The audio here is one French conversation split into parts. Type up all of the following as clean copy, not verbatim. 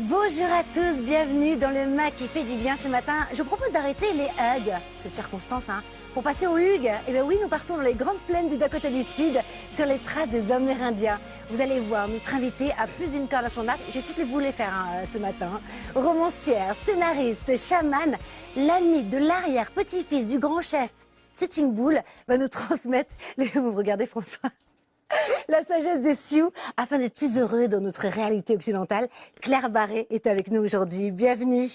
Bonjour à tous, bienvenue dans le MAC qui fait du bien ce matin. Je vous propose d'arrêter les hugs, cette circonstance, pour passer aux hugs. Et bien oui, nous partons dans les grandes plaines du Dakota du Sud, sur les traces des Amérindiens. Vous allez voir, notre invitée a plus d'une corde à son arc. Je vais toutes les vous les faire ce matin. Romancière, scénariste, chamane, l'ami de l'arrière-petit-fils du grand chef Sitting Bull va nous transmettre, vous me regardez François, la sagesse des Sioux, afin d'être plus heureux dans notre réalité occidentale. Claire Barré est avec nous aujourd'hui. Bienvenue.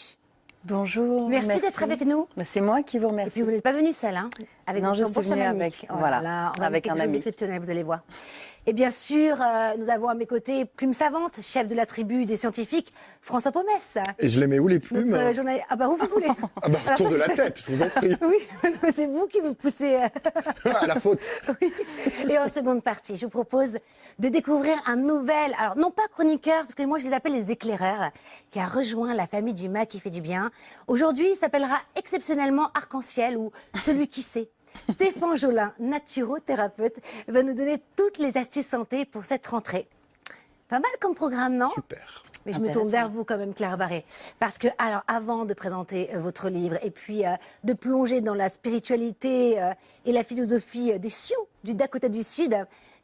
Bonjour. Merci d'être avec nous. C'est moi qui vous Et remercie. puis vous n'êtes pas venue seule, avec non, votre je suis venue avec, voilà, avec un ami exceptionnel, vous allez voir. Et bien sûr, nous avons à mes côtés Plume Savante, chef de la tribu des scientifiques, François Pomès. Et je les mets où les plumes? Ah bah où vous voulez. Ah bah autour de la tête, je vous en prie. Oui, c'est vous qui me poussez à la faute. Oui. Et en seconde partie, je vous propose de découvrir un nouvel, alors non pas chroniqueur, parce que moi je les appelle les éclaireurs, qui a rejoint la famille du MAC qui fait du bien. Aujourd'hui, il s'appellera exceptionnellement Arc-en-Ciel ou Celui qui sait. Stéphane Jolin, naturothérapeute, va nous donner toutes les astuces santé pour cette rentrée. Pas mal comme programme, non? Super. Mais je me tourne vers vous quand même, Claire Barré. Parce que, alors, avant de présenter votre livre et puis de plonger dans la spiritualité et la philosophie des Sioux, du Dakota du Sud,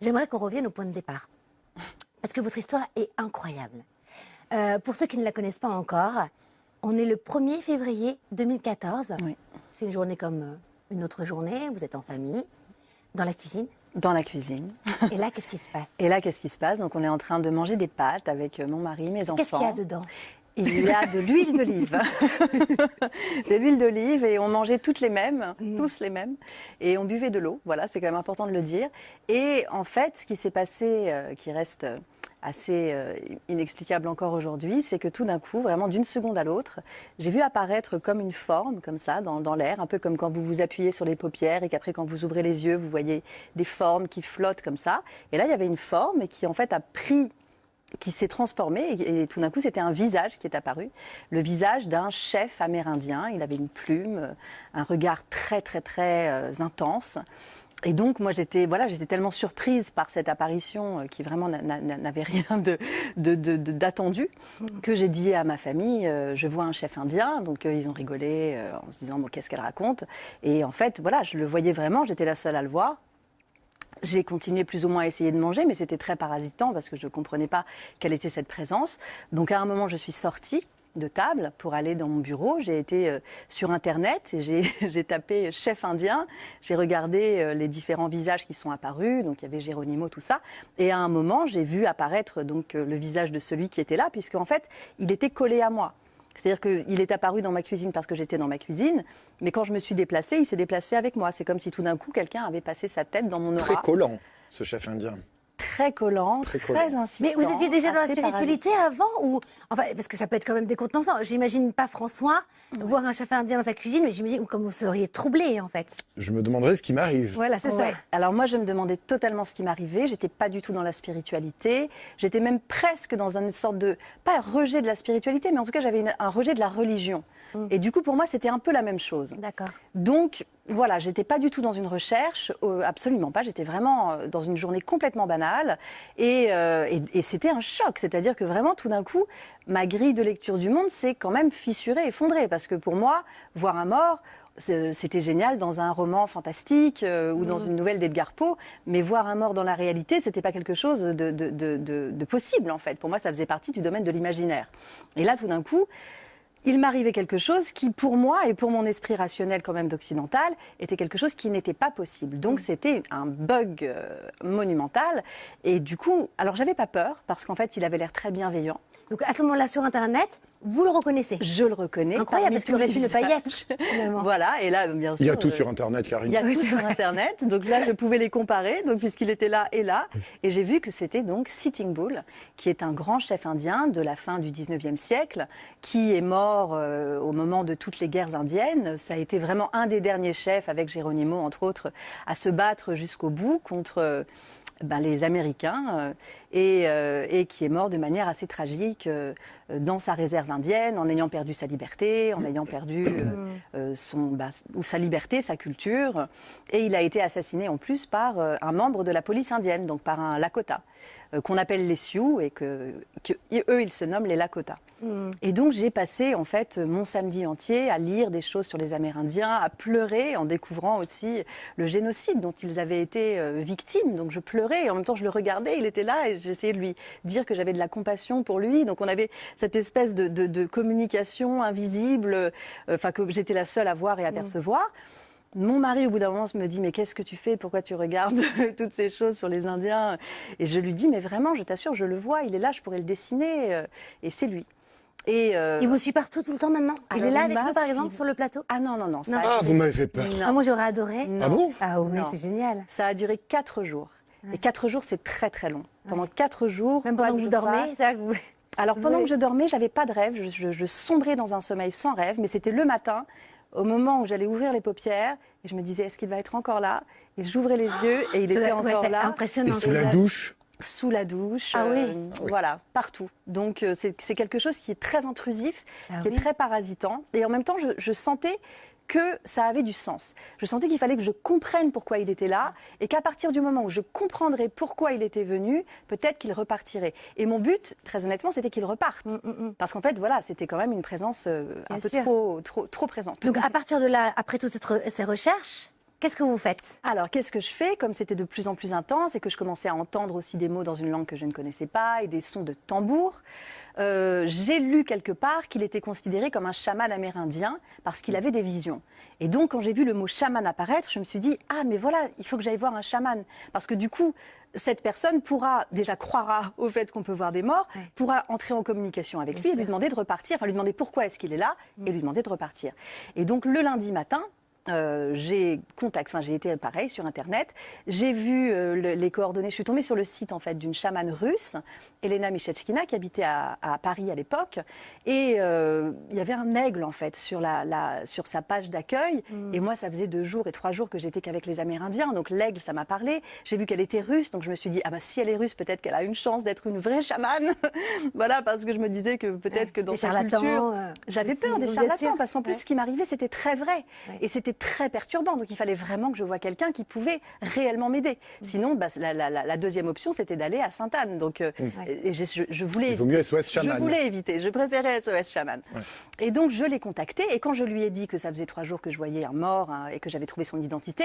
j'aimerais qu'on revienne au point de départ. Parce que votre histoire est incroyable. Pour ceux qui ne la connaissent pas encore, on est le 1er février 2014. Oui. C'est une journée comme une autre journée. Vous êtes en famille, dans la cuisine. Dans la cuisine. Et là, qu'est-ce qui se passe? Et là, qu'est-ce qui se passe? Donc, on est en train de manger des pâtes avec mon mari, mes enfants. Qu'est-ce qu'il y a dedans? Il y a de l'huile d'olive. De l'huile d'olive et on mangeait toutes les mêmes, tous les mêmes. Et on buvait de l'eau. Voilà, c'est quand même important de le dire. Et en fait, ce qui s'est passé, qui reste assez inexplicable encore aujourd'hui, c'est que tout d'un coup, vraiment d'une seconde à l'autre, j'ai vu apparaître comme une forme, comme ça, dans l'air, un peu comme quand vous vous appuyez sur les paupières et qu'après, quand vous ouvrez les yeux, vous voyez des formes qui flottent comme ça. Et là, il y avait une forme qui, en fait, qui s'est transformée et tout d'un coup, c'était un visage qui est apparu. Le visage d'un chef amérindien. Il avait une plume, un regard très, très, très intense. Et donc, moi, j'étais tellement surprise par cette apparition qui vraiment n'avait rien d'attendu que j'ai dit à ma famille, je vois un chef indien. Donc, ils ont rigolé en se disant, bon, qu'est-ce qu'elle raconte? Et en fait, voilà, je le voyais vraiment, j'étais la seule à le voir. J'ai continué plus ou moins à essayer de manger, mais c'était très parasitant parce que je ne comprenais pas quelle était cette présence. Donc, à un moment, je suis sortie de table pour aller dans mon bureau. J'ai été sur Internet et j'ai tapé chef indien. J'ai regardé les différents visages qui sont apparus. Donc, il y avait Geronimo, tout ça. Et à un moment, j'ai vu apparaître donc le visage de celui qui était là, puisque en fait, il était collé à moi. C'est-à-dire qu'il est apparu dans ma cuisine parce que j'étais dans ma cuisine, mais quand je me suis déplacée, il s'est déplacé avec moi. C'est comme si tout d'un coup, quelqu'un avait passé sa tête dans mon aura. Très collant, ce chef indien. Très collant, très insistant. Mais vous étiez déjà dans la spiritualité parasitant. avant ou enfin parce que ça peut être quand même décontenançant. J'imagine pas François voir un chef indien dans sa cuisine, mais j'imagine comme vous seriez troublé en fait. Je me demanderais ce qui m'arrive. Voilà, c'est ça. Alors moi, je me demandais totalement ce qui m'arrivait. J'étais pas du tout dans la spiritualité. J'étais même presque dans une sorte de pas rejet de la spiritualité, mais en tout cas, j'avais un rejet de la religion. Et du coup, pour moi, c'était un peu la même chose. D'accord. Donc, voilà, j'étais pas du tout dans une recherche, absolument pas. J'étais vraiment dans une journée complètement banale. Et c'était un choc. C'est-à-dire que vraiment, tout d'un coup, ma grille de lecture du monde s'est quand même fissurée, effondrée. Parce que pour moi, voir un mort, c'était génial dans un roman fantastique ou dans une nouvelle d'Edgar Poe. Mais voir un mort dans la réalité, c'était pas quelque chose de possible, en fait. Pour moi, ça faisait partie du domaine de l'imaginaire. Et là, tout d'un coup, il m'arrivait quelque chose qui, pour moi et pour mon esprit rationnel quand même d'occidental, était quelque chose qui n'était pas possible. Donc c'était un bug monumental. Et du coup, alors j'avais pas peur parce qu'en fait, il avait l'air très bienveillant. Donc à ce moment-là sur Internet, vous le reconnaissez? Je le reconnais. Incroyable, parce qu'il aurait pu ne pas y être, finalement. Voilà, et là, bien sûr. Il y a tout sur Internet, Karine. Il y a tout sur Internet. Donc là, je pouvais les comparer, donc puisqu'il était là et là. Et j'ai vu que c'était donc Sitting Bull, qui est un grand chef indien de la fin du 19e siècle, qui est mort au moment de toutes les guerres indiennes. Ça a été vraiment un des derniers chefs, avec Geronimo, entre autres, à se battre jusqu'au bout contre les Américains et qui est mort de manière assez tragique dans sa réserve indienne, en ayant perdu sa liberté, en ayant perdu sa liberté, sa culture. Et il a été assassiné en plus par un membre de la police indienne, donc par un Lakota, qu'on appelle les Sioux et eux, ils se nomment les Lakota. Et donc j'ai passé en fait mon samedi entier à lire des choses sur les Amérindiens, à pleurer en découvrant aussi le génocide dont ils avaient été victimes. Donc je pleurais et en même temps je le regardais, il était là et j'essayais de lui dire que j'avais de la compassion pour lui. Donc on avait cette espèce de communication invisible, que j'étais la seule à voir et à percevoir. Mon mari, au bout d'un moment, me dit « Mais qu'est-ce que tu fais? Pourquoi tu regardes toutes ces choses sur les Indiens ?» Et je lui dis « Mais vraiment, je t'assure, je le vois, il est là, je pourrais le dessiner. » Et c'est lui. Il vous suit partout tout le temps maintenant? Il alors, est là il avec m'a nous, par suivi. exemple, sur le plateau? Ah non. Ça Ah, vous m'avez fait peur. Ah, moi, j'aurais adoré. Non. Ah bon? Ah oui, Non. c'est génial. Ça a duré 4 jours. Et 4 jours, c'est très très long. Pendant 4 jours, Même quoi pendant que vous dormez, fasse- c'est ça que vous... Alors Vous pendant avez- que je dormais, j'avais pas de rêve. Je sombrais dans un sommeil sans rêve, mais c'était le matin, au moment où j'allais ouvrir les paupières, et je me disais est-ce qu'il va être encore là? Et j'ouvrais les yeux et il était Ouais, encore c'est là. Et impressionnant. sous la douche? Sous la douche, Ah oui. voilà, partout. Donc c'est quelque chose qui est très intrusif, Ah qui oui. est très parasitant. Et en même temps, je sentais que ça avait du sens. Je sentais qu'il fallait que je comprenne pourquoi il était là et qu'à partir du moment où je comprendrais pourquoi il était venu, peut-être qu'il repartirait. Et mon but, très honnêtement, c'était qu'il reparte. Parce qu'en fait, voilà, c'était quand même une présence un Bien peu sûr. trop présente. Donc, à partir de là, après toutes ces recherches, qu'est-ce que vous faites? Alors, qu'est-ce que je fais? Comme c'était de plus en plus intense et que je commençais à entendre aussi des mots dans une langue que je ne connaissais pas et des sons de tambour, j'ai lu quelque part qu'il était considéré comme un chaman amérindien parce qu'il avait des visions. Et donc, quand j'ai vu le mot chaman apparaître, je me suis dit, ah, mais voilà, il faut que j'aille voir un chaman. Parce que du coup, cette personne croira au fait qu'on peut voir des morts, pourra entrer en communication avec lui et lui demander de repartir, enfin lui demander pourquoi est-ce qu'il est là et lui demander de repartir. Et donc, le lundi matin, j'ai été pareil sur Internet. J'ai vu les coordonnées. Je suis tombée sur le site en fait d'une chamane russe, Elena Michetchkina, qui habitait à Paris à l'époque. Et il y avait un aigle en fait sur sa page d'accueil. Et moi, ça faisait 2 jours et 3 jours que j'étais qu'avec les Amérindiens. Donc l'aigle, ça m'a parlé. J'ai vu qu'elle était russe, donc je me suis dit si elle est russe, peut-être qu'elle a une chance d'être une vraie chamane. Voilà, parce que je me disais que peut-être que dans Des sa charlatans, culture, j'avais aussi, peur des bien charlatans sûr. parce qu'en plus, ce qui m'arrivait, c'était très vrai. Ouais. Et c'était très perturbant. Donc il fallait vraiment que je voie quelqu'un qui pouvait réellement m'aider. Sinon, la deuxième option, c'était d'aller à Sainte-Anne. Donc et je voulais Il vaut mieux SOS chaman. Je voulais éviter. Je préférais SOS chaman. Ouais. Et donc je l'ai contacté. Et quand je lui ai dit que ça faisait 3 jours que je voyais un mort et que j'avais trouvé son identité,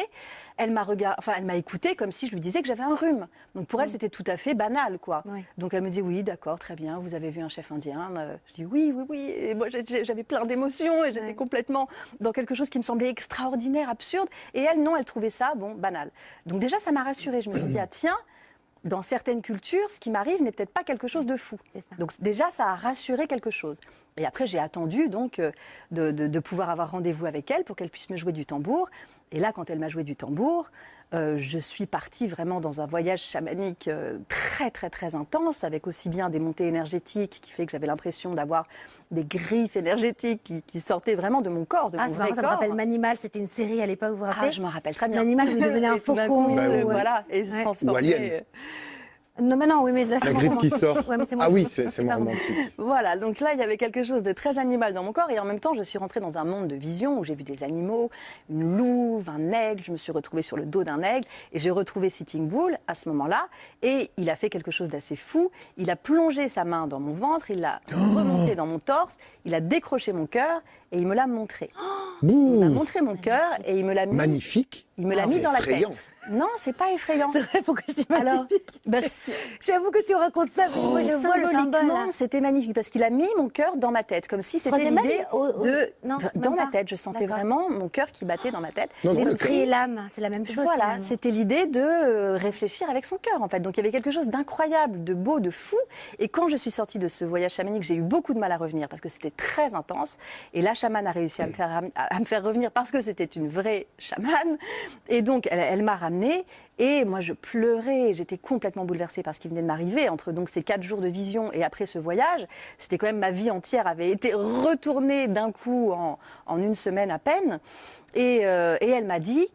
elle m'a écouté comme si je lui disais que j'avais un rhume. Donc pour elle, c'était tout à fait banal, quoi. Ouais. Donc elle me dit oui, d'accord, très bien. Vous avez vu un chef indien? Je dis oui. Et moi, j'avais plein d'émotions et j'étais complètement dans quelque chose qui me semblait extraordinaire, absurde. Et elle, non, elle trouvait ça, banal. Donc déjà, ça m'a rassurée. Je me suis dit, tiens, dans certaines cultures, ce qui m'arrive n'est peut-être pas quelque chose de fou. C'est ça. Donc déjà, ça a rassuré quelque chose. Et après, j'ai attendu donc de pouvoir avoir rendez-vous avec elle pour qu'elle puisse me jouer du tambour. Et là, quand elle m'a joué du tambour, je suis partie vraiment dans un voyage chamanique très, très, très intense, avec aussi bien des montées énergétiques qui fait que j'avais l'impression d'avoir des griffes énergétiques qui sortaient vraiment de mon corps, de mon C'est vrai marrant, ça me corps. rappelle Manimal, c'était une série à l'époque, vous vous rappelez? Ah, je me rappelle très bien. L'animal qui devenait un Et tout d'un coup, faucon. Bah oui. voilà, et se Ouais. transformait. Ou Alien. Non, mais non, oui, mais là, La c'est griffe moins qui romantique. sort. Ouais, mais Ah oui, c'est pas moins romantique. romantique. Voilà, donc là, il y avait quelque chose de très animal dans mon corps. Et en même temps, je suis rentrée dans un monde de vision où j'ai vu des animaux, une louve, un aigle. Je me suis retrouvée sur le dos d'un aigle. Et j'ai retrouvé Sitting Bull à ce moment-là. Et il a fait quelque chose d'assez fou. Il a plongé sa main dans mon ventre, il l'a remonté dans mon torse, il a décroché mon cœur et il me l'a montré. Il m'a Ouh, montré mon cœur et il me l'a mis, magnifique. il me l'a mis C'est dans la effrayant. tête. Non, c'est pas effrayant. C'est vrai, pourquoi je dis Alors, magnifique? J'avoue que si on raconte ça, moi, je vois le symbole. symboliquement, Là. c'était magnifique parce qu'il a mis mon cœur dans ma tête, comme si c'était Troisième l'idée œil de Non, dans même ma pas. tête. Je sentais D'accord. vraiment mon cœur qui battait dans ma tête. Non, non, L'esprit le et l'âme, c'est la même chose. Voilà, finalement. c'était l'idée de réfléchir avec son cœur en fait. Donc il y avait quelque chose d'incroyable, de beau, de fou. Et quand je suis sortie de ce voyage chamanique, j'ai eu beaucoup de mal à revenir parce que c'était très intense. Et la chamane a réussi à me faire revenir parce que c'était une vraie chamane. Et donc elle m'a ramenée. Et moi, je pleurais, j'étais complètement bouleversée par ce qui venait de m'arriver. Entre donc ces 4 jours de vision et après ce voyage, c'était quand même ma vie entière avait été retournée d'un coup en 1 semaine à peine. Et elle m'a dit,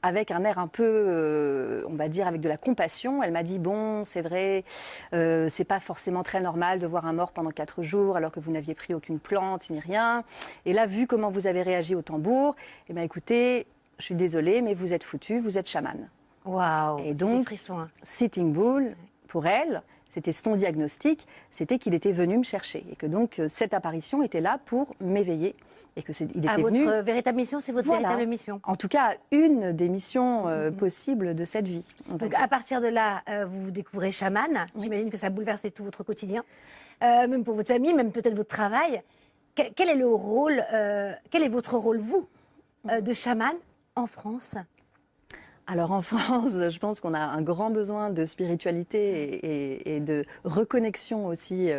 avec un air un peu, on va dire, avec de la compassion. Elle m'a dit, bon, c'est vrai, c'est pas forcément très normal de voir un mort pendant 4 jours alors que vous n'aviez pris aucune plante ni rien. Et là, vu comment vous avez réagi au tambour, eh bien, écoutez, je suis désolée, mais vous êtes foutu, vous êtes chamane. Waouh. Et donc, Sitting Bull, pour elle, c'était son diagnostic, c'était qu'il était venu me chercher. Et que donc, cette apparition était là pour m'éveiller. Et que il était venu... Votre véritable mission, c'est votre véritable mission. En tout cas, une des missions possibles de cette vie. Donc, à partir de là, vous découvrez chaman. J'imagine que ça a bouleversé tout votre quotidien, même pour votre famille, même peut-être votre travail. Quel est le rôle, quel est votre rôle, vous, de chaman en France ? Alors en France, je pense qu'on a un grand besoin de spiritualité et de reconnexion aussi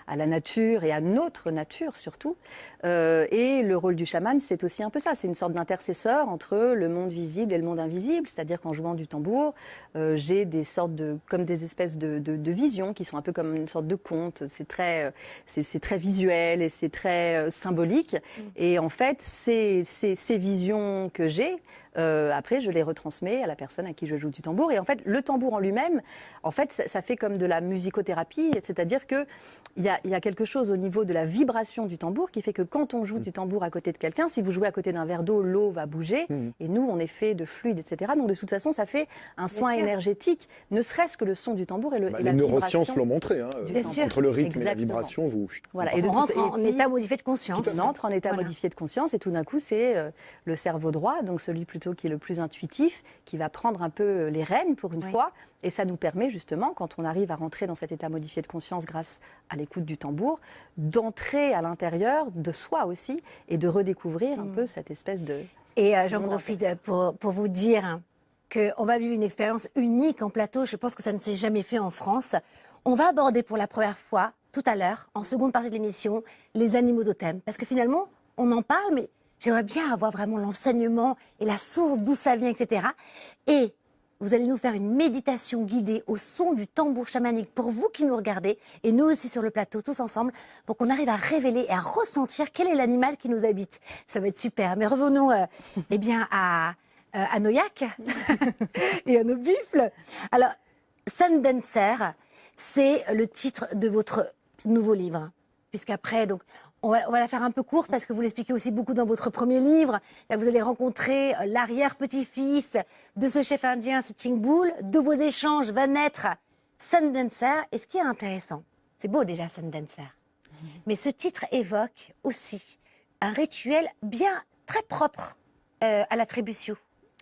à la nature et à notre nature surtout. Et le rôle du chaman, c'est aussi un peu ça. C'est une sorte d'intercesseur entre le monde visible et le monde invisible. C'est-à-dire qu'en jouant du tambour, j'ai des sortes comme des espèces de visions qui sont un peu comme une sorte de conte. C'est très visuel et c'est très symbolique. Et en fait, ces visions que j'ai, après, je les retransmets à la personne à qui je joue du tambour. Et en fait, le tambour en lui-même, en fait, ça fait comme de la musicothérapie. C'est-à-dire qu'il y a quelque chose au niveau de la vibration du tambour qui fait que quand on joue du tambour à côté de quelqu'un, si vous jouez à côté d'un verre d'eau, l'eau va bouger. Et nous, on est fait de fluide, etc. Donc, de toute façon, ça fait un soin énergétique, ne serait-ce que le son du tambour et, les neurosciences l'ont montré. Entre le rythme et la Exactement. vibration, vous... Voilà. On rentre en état modifié de conscience. On entre en état modifié de conscience et tout d'un coup, c'est le cerveau droit, donc celui plutôt qui est le plus intuitif, qui va prendre un peu les rênes pour une fois. Et ça nous permet justement, quand on arrive à rentrer dans cet état modifié de conscience grâce à l'écoute du tambour, d'entrer à l'intérieur de soi aussi et de redécouvrir un peu cette espèce de... Et j'en profite pour vous dire qu'on va vivre une expérience unique en plateau. Je pense que ça ne s'est jamais fait en France. On va aborder pour la première fois, tout à l'heure, en seconde partie de l'émission, les animaux totems. Parce que finalement, on en parle, mais j'aimerais bien avoir vraiment l'enseignement et la source d'où ça vient, etc. Et vous allez nous faire une méditation guidée au son du tambour chamanique pour vous qui nous regardez et nous aussi sur le plateau, tous ensemble, pour qu'on arrive à révéler et à ressentir quel est l'animal qui nous habite. Ça va être super. Mais revenons eh bien à nos yaks et à nos buffles. Alors, Sundancer, c'est le titre de votre nouveau livre. Puisqu'après, donc, on va la faire un peu courte parce que vous l'expliquez aussi beaucoup dans votre premier livre. Là, vous allez rencontrer l'arrière-petit-fils de ce chef indien, Sitting Bull. De vos échanges va naître Sundancer. Et ce qui est intéressant, c'est beau déjà Sundancer, mais ce titre évoque aussi un rituel bien très propre à la tribu Sioux.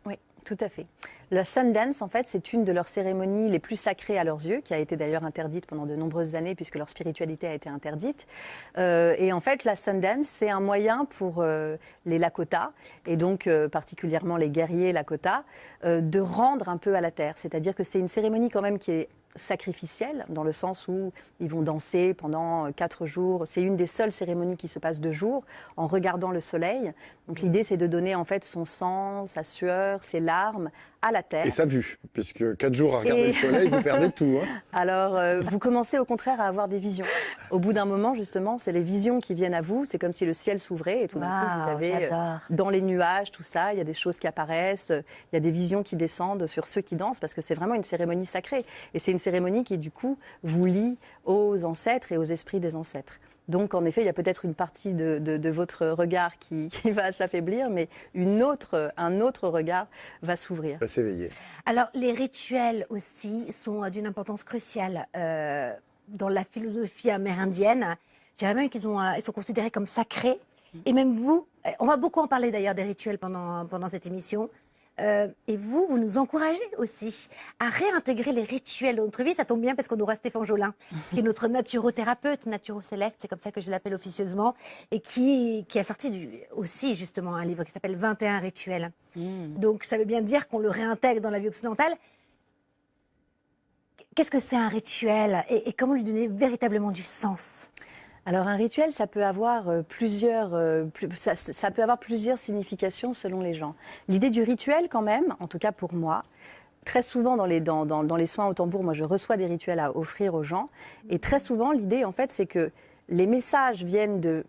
Oui, tout à fait. La Sundance, en fait, c'est une de leurs cérémonies les plus sacrées à leurs yeux, qui a été d'ailleurs interdite pendant de nombreuses années, puisque leur spiritualité a été interdite. Et en fait, la Sundance, c'est un moyen pour les Lakota, et donc particulièrement les guerriers Lakota, de rendre un peu à la terre. C'est-à-dire que c'est une cérémonie quand même qui est sacrificielle, dans le sens où ils vont danser pendant 4 jours. C'est une des seules cérémonies qui se passe 2 jours, en regardant le soleil. Donc l'idée, c'est de donner en fait son sang, sa sueur, ses larmes à la terre. Et sa vue, puisque 4 jours à regarder le soleil, vous perdez tout. Hein. Alors, vous commencez au contraire à avoir des visions. Au bout d'un moment, justement, c'est les visions qui viennent à vous. C'est comme si le ciel s'ouvrait et tout d'un coup, vous avez dans les nuages, tout ça, il y a des choses qui apparaissent, il y a des visions qui descendent sur ceux qui dansent, parce que c'est vraiment une cérémonie sacrée. Et c'est une cérémonie qui, du coup, vous lie aux ancêtres et aux esprits des ancêtres. Donc, en effet, il y a peut-être une partie de votre regard qui va s'affaiblir, mais un autre regard va s'ouvrir. Va s'éveiller. Alors, les rituels aussi sont d'une importance cruciale dans la philosophie amérindienne. Je dirais même qu'ils sont considérés comme sacrés. Et même vous, on va beaucoup en parler d'ailleurs des rituels pendant cette émission. Et vous nous encouragez aussi à réintégrer les rituels dans notre vie. Ça tombe bien parce qu'on aura Stéphane Jolin, qui est notre naturothérapeute, naturocéleste, c'est comme ça que je l'appelle officieusement, et qui a sorti aussi justement un livre qui s'appelle 21 rituels. Donc ça veut bien dire qu'on le réintègre dans la vie occidentale. Qu'est-ce que c'est un rituel et comment lui donner véritablement du sens ? Alors un rituel, ça peut avoir plusieurs significations selon les gens. L'idée du rituel quand même, en tout cas pour moi, très souvent dans les soins au tambour, moi je reçois des rituels à offrir aux gens. Et très souvent l'idée en fait c'est que les messages viennent d'une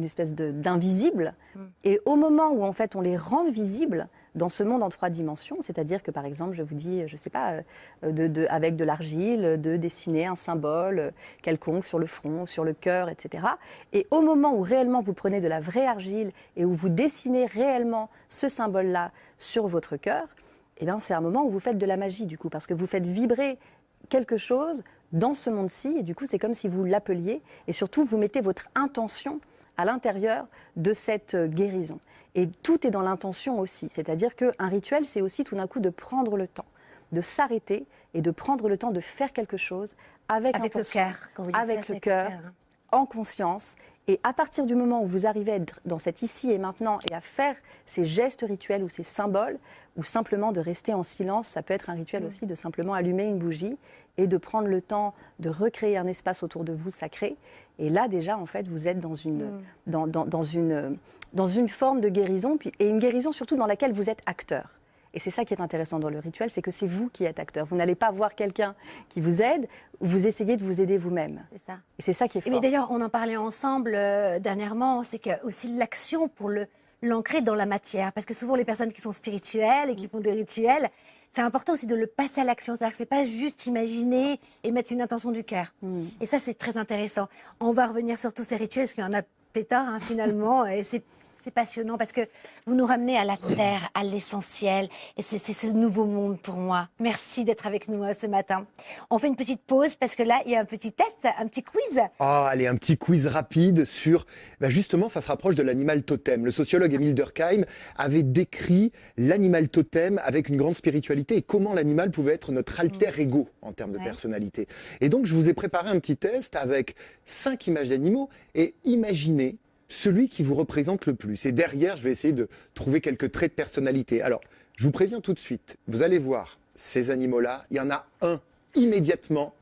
espèce d'invisible. Et au moment où en fait on les rend visibles, dans ce monde en 3 dimensions, c'est-à-dire que par exemple, je vous dis, je ne sais pas, avec de l'argile, de dessiner un symbole quelconque sur le front, sur le cœur, etc. Et au moment où réellement vous prenez de la vraie argile et où vous dessinez réellement ce symbole-là sur votre cœur, eh bien, c'est un moment où vous faites de la magie du coup, parce que vous faites vibrer quelque chose dans ce monde-ci, et du coup, c'est comme si vous l'appeliez, et surtout, vous mettez votre intention à l'intérieur de cette guérison. Et tout est dans l'intention aussi, c'est-à-dire qu'un rituel, c'est aussi tout d'un coup de prendre le temps, de s'arrêter et de prendre le temps de faire quelque chose avec le cœur, quand vous dites avec ça, le cœur, en conscience. Et à partir du moment où vous arrivez à être dans cet ici et maintenant et à faire ces gestes rituels ou ces symboles, ou simplement de rester en silence, ça peut être un rituel aussi de simplement allumer une bougie et de prendre le temps de recréer un espace autour de vous sacré. Et là déjà, en fait, vous êtes dans une forme de guérison, et une guérison surtout dans laquelle vous êtes acteur. Et c'est ça qui est intéressant dans le rituel, c'est que c'est vous qui êtes acteur. Vous n'allez pas voir quelqu'un qui vous aide, vous essayez de vous aider vous-même. C'est ça. Et c'est ça qui est fort. Mais d'ailleurs, on en parlait ensemble dernièrement, c'est que aussi l'action pour l'ancrer dans la matière. Parce que souvent, les personnes qui sont spirituelles et qui font des rituels, c'est important aussi de le passer à l'action. C'est-à-dire que c'est pas juste imaginer et mettre une intention du cœur. Et ça, c'est très intéressant. On va revenir sur tous ces rituels, parce qu'il y en a pléthore, hein, finalement, et c'est passionnant parce que vous nous ramenez à la terre, à l'essentiel. Et c'est ce nouveau monde pour moi. Merci d'être avec nous ce matin. On fait une petite pause parce que là, il y a un petit test, un petit quiz. Ah, allez, un petit quiz rapide sur... justement, ça se rapproche de l'animal totem. Le sociologue Émile Durkheim avait décrit l'animal totem avec une grande spiritualité et comment l'animal pouvait être notre alter ego en termes de personnalité. Et donc, je vous ai préparé un petit test avec 5 images d'animaux et imaginez celui qui vous représente le plus. Et derrière, je vais essayer de trouver quelques traits de personnalité. Alors, je vous préviens tout de suite, vous allez voir ces animaux-là, il y en a un immédiatement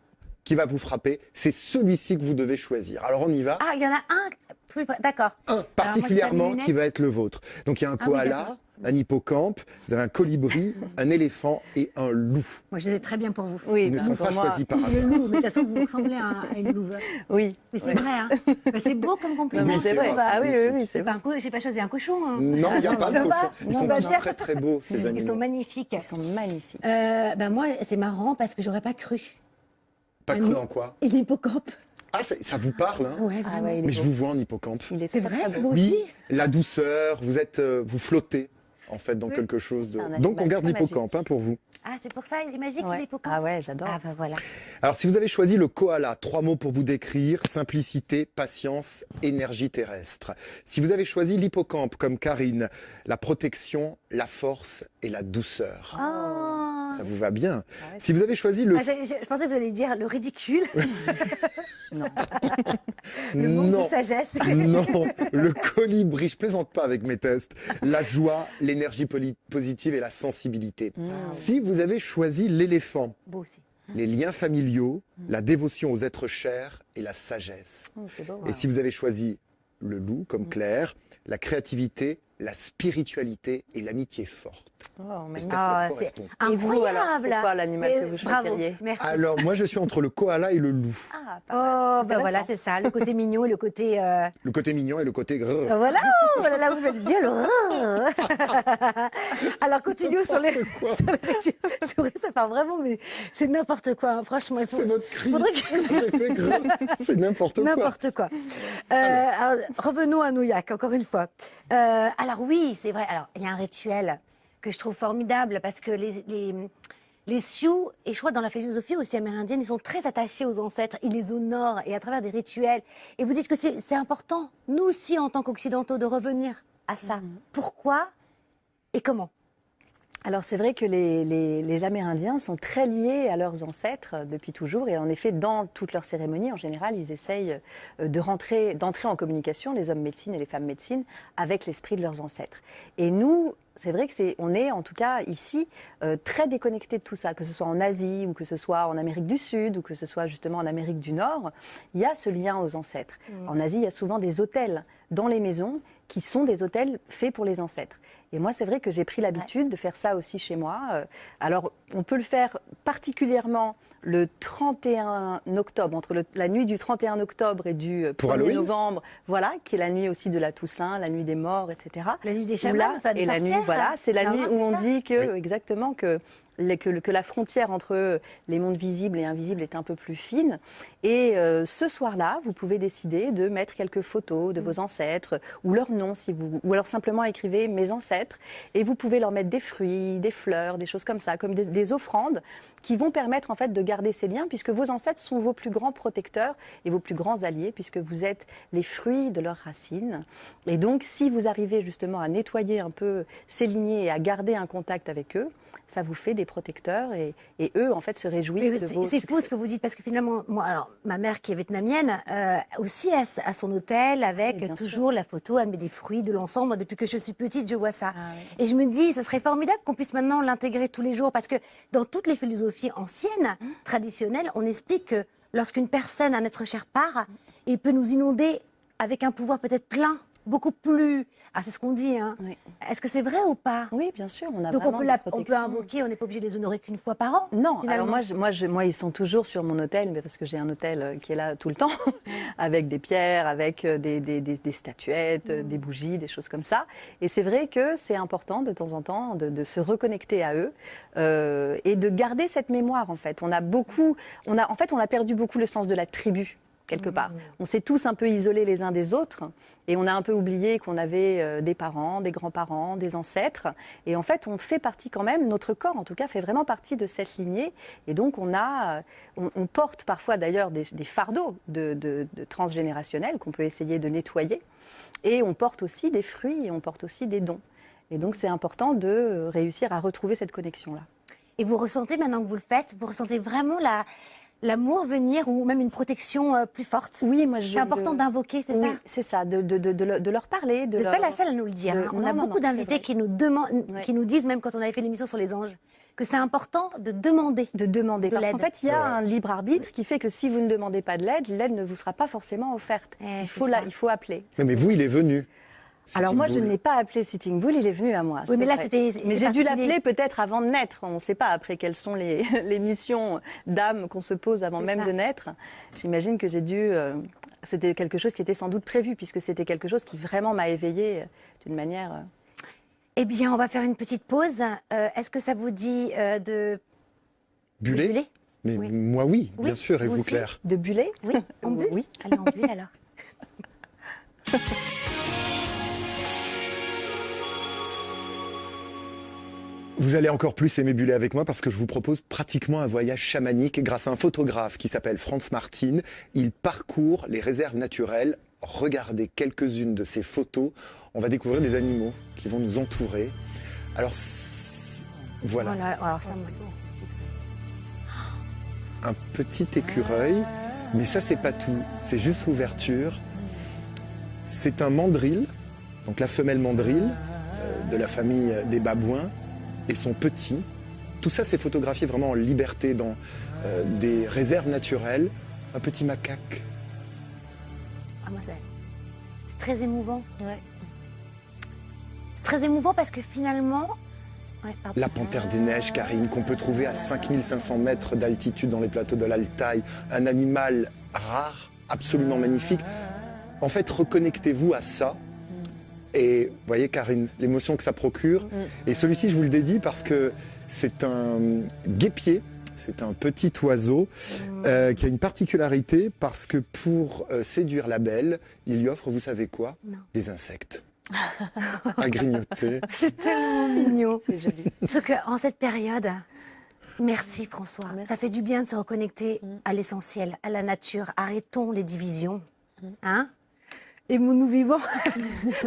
qui va vous frapper. C'est celui-ci que vous devez choisir. Alors, on y va. Ah, il y en a un plus... D'accord. Un particulièrement moi, qui va être le vôtre. Donc, il y a un Ah oui, koala, d'accord. un hippocampe, vous avez un colibri, un éléphant et un loup. Moi, je les ai très bien pour vous. Oui, Ils ne ben, sont pour pas moi- choisis par Le hasard. loup, mais de toute façon, vous ressemblez à une louve. Oui. Mais c'est oui. vrai, hein. Bah, c'est beau comme compliment. Non, mais Oui, c'est c'est vrai. vrai, Bah, c'est oui, magnifique. oui, c'est C'est vrai. pas j'ai pas choisi un cochon. Hein. Non, il n'y a non, pas ça de va. cochon. Ils Non, sont bah, tous très très beaux, ces Ils sont animaux. magnifiques. Ils sont magnifiques. Ben moi, c'est marrant parce que j'aurais pas cru. Pas cru en quoi? Et l'hippocampe. Ah, ça vous parle, hein? Ouais, Ah vraiment. ouais, il est Mais je beau. vous vois en hippocampe. Il est C'est très, vrai, très beau. vous aussi. La douceur, vous flottez en fait dans quelque chose de... C'est un animal Donc on garde très l'hippocampe magique. hein, pour vous. Ah, c'est pour ça, il est magique, Ouais. l'hippocampe. Ah ouais, j'adore. Ah, ben voilà. Alors si vous avez choisi le koala, 3 mots pour vous décrire, simplicité, patience, énergie terrestre. Si vous avez choisi l'hippocampe comme Karine, la protection, la force et la douceur. Oh. Ça vous va bien. ouais. Si vous avez choisi le... Ah, je pensais que vous alliez dire le ridicule, Non. le manque Non. de sagesse. Non, le colibri, je plaisante pas avec mes tests. La joie, l'énergie positive et la sensibilité. Si vous avez choisi l'éléphant, Beau aussi. les liens familiaux, la dévotion aux êtres chers et la sagesse. Oh, c'est beau. Et si vous avez choisi le loup, comme Claire, la créativité, la spiritualité et l'amitié forte. Oh, magnifique. J'espère que ça Ah, vous c'est correspond. Et vous, alors, incroyable. c'est quoi l'animal que vous Bravo, choisiriez? merci. Alors, moi, je suis entre le koala et le loup. Ah, Oh, ben Intéressant. voilà, c'est ça, le côté mignon et le côté... Le côté mignon et le côté grrr. Voilà, voilà, là vous faites bien le... Alors continuons sur les rituels. C'est vrai, ça part vraiment, mais c'est n'importe quoi, hein. Franchement. Il faut... C'est votre cri. Faudrait que- J'ai fait grrr. C'est n'importe quoi. N'importe quoi. Alors, revenons à Nouillac, encore une fois. Alors oui, c'est vrai. Alors, il y a un rituel que je trouve formidable parce que les Sioux, et je crois dans la philosophie aussi amérindienne, ils sont très attachés aux ancêtres, ils les honorent et à travers des rituels. Et vous dites que c'est important, nous aussi en tant qu'Occidentaux, de revenir à ça. Pourquoi et comment? Alors c'est vrai que les Amérindiens sont très liés à leurs ancêtres depuis toujours, et en effet dans toutes leurs cérémonies en général ils essayent d'entrer en communication, les hommes médecine et les femmes médecine, avec l'esprit de leurs ancêtres. Et nous, c'est vrai que on est en tout cas ici très déconnectés de tout ça, que ce soit en Asie ou que ce soit en Amérique du Sud ou que ce soit justement en Amérique du Nord, il y a ce lien aux ancêtres. En Asie, il y a souvent des hôtels dans les maisons qui sont des hôtels faits pour les ancêtres. Et moi, c'est vrai que j'ai pris l'habitude de faire ça aussi chez moi. Alors, on peut le faire particulièrement le 31 octobre, entre la nuit du 31 octobre et du Pour 1er Halloween. novembre, voilà, qui est la nuit aussi de la Toussaint, la nuit des morts, etc. La nuit des Où chamans, là, enfin, des et la nuit, sorcières. voilà, c'est la nuit Normalement, où on c'est ça. dit que, Oui. exactement, que la frontière entre les mondes visibles et invisibles est un peu plus fine. Et ce soir-là, vous pouvez décider de mettre quelques photos de vos ancêtres ou leur nom, ou alors simplement écrivez mes ancêtres, et vous pouvez leur mettre des fruits, des fleurs, des choses comme ça, comme des offrandes qui vont permettre en fait de garder ces liens, puisque vos ancêtres sont vos plus grands protecteurs et vos plus grands alliés, puisque vous êtes les fruits de leurs racines. Et donc, si vous arrivez justement à nettoyer un peu ces lignées et à garder un contact avec eux, ça vous fait des protecteurs et eux, en fait, se réjouissent Mais de vos c'est faux succès. ce que vous dites, parce que finalement, moi, alors, ma mère qui est vietnamienne, aussi a son hôtel avec Oui, bien toujours la photo, elle met des fruits, de l'encens. Moi, depuis que je suis petite, je vois ça. Ah oui. Et je me dis, ça serait formidable qu'on puisse maintenant l'intégrer tous les jours, parce que dans toutes les philosophies anciennes, traditionnelles, on explique que lorsqu'une personne, un être cher part, il peut nous inonder avec un pouvoir peut-être plein, beaucoup plus... Ah, c'est ce qu'on dit, hein. Oui. Est-ce que c'est vrai ou pas? Oui, bien sûr, on a Donc on vraiment peut, des on peut protections. invoquer, on n'est pas obligé de les honorer qu'une fois par an. Non, finalement. alors moi, ils sont toujours sur mon hôtel, mais parce que j'ai un hôtel qui est là tout le temps, avec des pierres, avec des statuettes, des bougies, des choses comme ça. Et c'est vrai que c'est important de temps en temps de se reconnecter à eux et de garder cette mémoire en fait. On a perdu beaucoup le sens de la tribu quelque part. On s'est tous un peu isolés les uns des autres et on a un peu oublié qu'on avait des parents, des grands-parents, des ancêtres. Et en fait, on fait partie quand même, notre corps en tout cas, fait vraiment partie de cette lignée. Et donc, on porte parfois d'ailleurs des fardeaux de transgénérationnels qu'on peut essayer de nettoyer. Et on porte aussi des fruits et on porte aussi des dons. Et donc, c'est important de réussir à retrouver cette connexion-là. Et vous ressentez, maintenant que vous le faites, vous ressentez vraiment l'amour venir ou même une protection plus forte? Oui, moi C'est important d'invoquer, c'est Oui, ça? c'est ça, de leur parler. Vous n'êtes pas la seule à nous le dire. hein. On a beaucoup d'invités qui nous demandent, Ouais. qui nous disent, même quand on avait fait l'émission sur les anges, que c'est important de demander. De demander. De Parce qu'en l'aide. fait, il y a un libre arbitre qui fait que si vous ne demandez pas de l'aide ne vous sera pas forcément offerte. Eh, Il c'est faut ça. il faut appeler. Mais vous, il est venu. Alors moi, je Sitting ne Bull. l'ai pas appelé Sitting Bull, il est venu à moi. Oui, c'est mais là, vrai. c'était. Mais j'ai particulier. dû l'appeler peut-être avant de naître. On ne sait pas après quelles sont les missions d'âme qu'on se pose avant C'est même ça. de naître. J'imagine que j'ai dû... c'était quelque chose qui était sans doute prévu, puisque c'était quelque chose qui vraiment m'a éveillée d'une manière... Eh bien, on va faire une petite pause. Est-ce que ça vous dit de Buller buller? Mais Oui. moi, oui, Oui, bien sûr. Et vous vous, aussi Claire? De buller. Oui, on bulle. Oui. Allez, on bulle alors. Vous allez encore plus aimer buller avec moi parce que je vous propose pratiquement un voyage chamanique grâce à un photographe qui s'appelle Franz Martin. Il parcourt les réserves naturelles. Regardez quelques-unes de ces photos. On va découvrir des animaux qui vont nous entourer. Alors, voilà, Alors ça, moi, un petit écureuil. Mais ça, c'est pas tout. C'est juste l'ouverture. C'est un mandrill, donc la femelle mandrill de la famille des babouins. Et son petit. Tout ça, c'est photographié vraiment en liberté dans des réserves naturelles. Un petit macaque. ah, moi, c'est très émouvant. Ouais. C'est très émouvant parce que finalement. Ouais, pardon. La panthère des neiges, Karine, qu'on peut trouver à 5500 mètres d'altitude dans les plateaux de l'Altaï. Un animal rare, absolument magnifique. En fait, reconnectez-vous à ça. Et vous voyez, Karine, l'émotion que ça procure. Et celui-ci, je vous le dédie parce que c'est un guépier. C'est un petit oiseau qui a une particularité parce que pour séduire la belle, il lui offre, vous savez quoi? Non. Des insectes. À grignoter. C'est tellement mignon. C'est joli. Sauf qu'en cette période, merci François. Merci. Ça fait du bien de se reconnecter à l'essentiel, à la nature. Arrêtons les divisions. Hein? Aimons-nous vivants.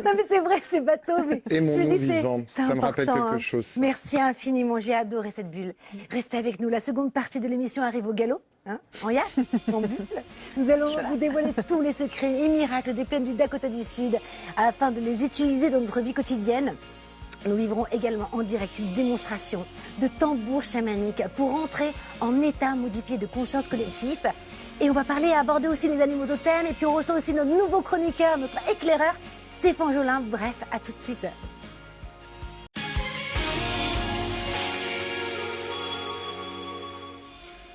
Non mais c'est vrai, c'est bateau. Mais je me Aimons-nous dis, c'est- vivants. c'est Ça me rappelle important, quelque hein. chose. Merci infiniment, j'ai adoré cette bulle. Restez avec nous, la seconde partie de l'émission arrive au galop. Hein, en yacht, en bulle. Nous allons vous dévoiler tous les secrets et miracles des plaines du Dakota du Sud afin de les utiliser dans notre vie quotidienne. Nous vivrons également en direct une démonstration de tambour chamanique pour entrer en état modifié de conscience collective. Et on va parler et aborder aussi les animaux totems. Et puis on reçoit aussi notre nouveau chroniqueur, notre éclaireur, Stéphane Jolin. Bref, à tout de suite.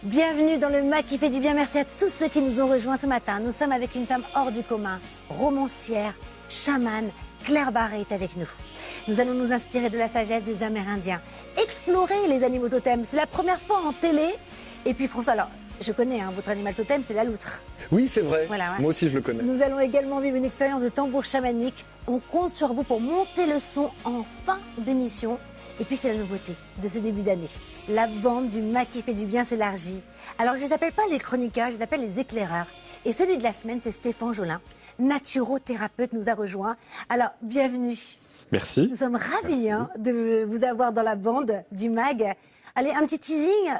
Bienvenue dans le MAC qui fait du bien. Merci à tous ceux qui nous ont rejoints ce matin. Nous sommes avec une femme hors du commun, romancière, chamane. Claire Barré est avec nous. Nous allons nous inspirer de la sagesse des Amérindiens, explorer les animaux totems. C'est la première fois en télé. Et puis François, alors je connais votre animal totem, c'est la loutre. Oui, c'est vrai. Voilà, ouais. Moi aussi, je le connais. Nous allons également vivre une expérience de tambour chamanique. On compte sur vous pour monter le son en fin d'émission. Et puis c'est la nouveauté de ce début d'année. La bande du MAC qui fait du bien s'élargit. Alors je ne les appelle pas les chroniqueurs, je les appelle les éclaireurs. Et celui de la semaine, c'est Stéphane Jolin, naturothérapeute, nous a rejoint. Alors bienvenue. Merci. Nous sommes ravis de vous avoir dans la bande du MAG. Allez, un petit teasing.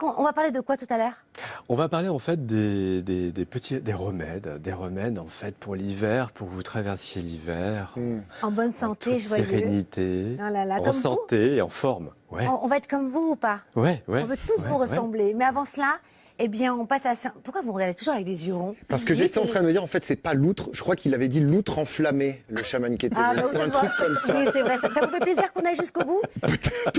On va parler de quoi tout à l'heure? On va parler en fait des remèdes en fait pour l'hiver, pour que vous traversiez l'hiver En bonne santé, en toute joyeux. sérénité, Oh là là, en comme santé et en forme. Ouais. On va être comme vous ou pas? Ouais. On veut tous vous ressembler. Mais avant cela, eh bien, on passe à... Pourquoi vous me regardez toujours avec des yeux ronds? Parce que j'étais en train de me dire, en fait, c'est pas l'outre. Je crois qu'il avait dit l'outre enflammée, le chaman qui était Ah, venu. bah, Un truc comme ça. Oui, c'est vrai. Ça vous fait plaisir qu'on aille jusqu'au bout?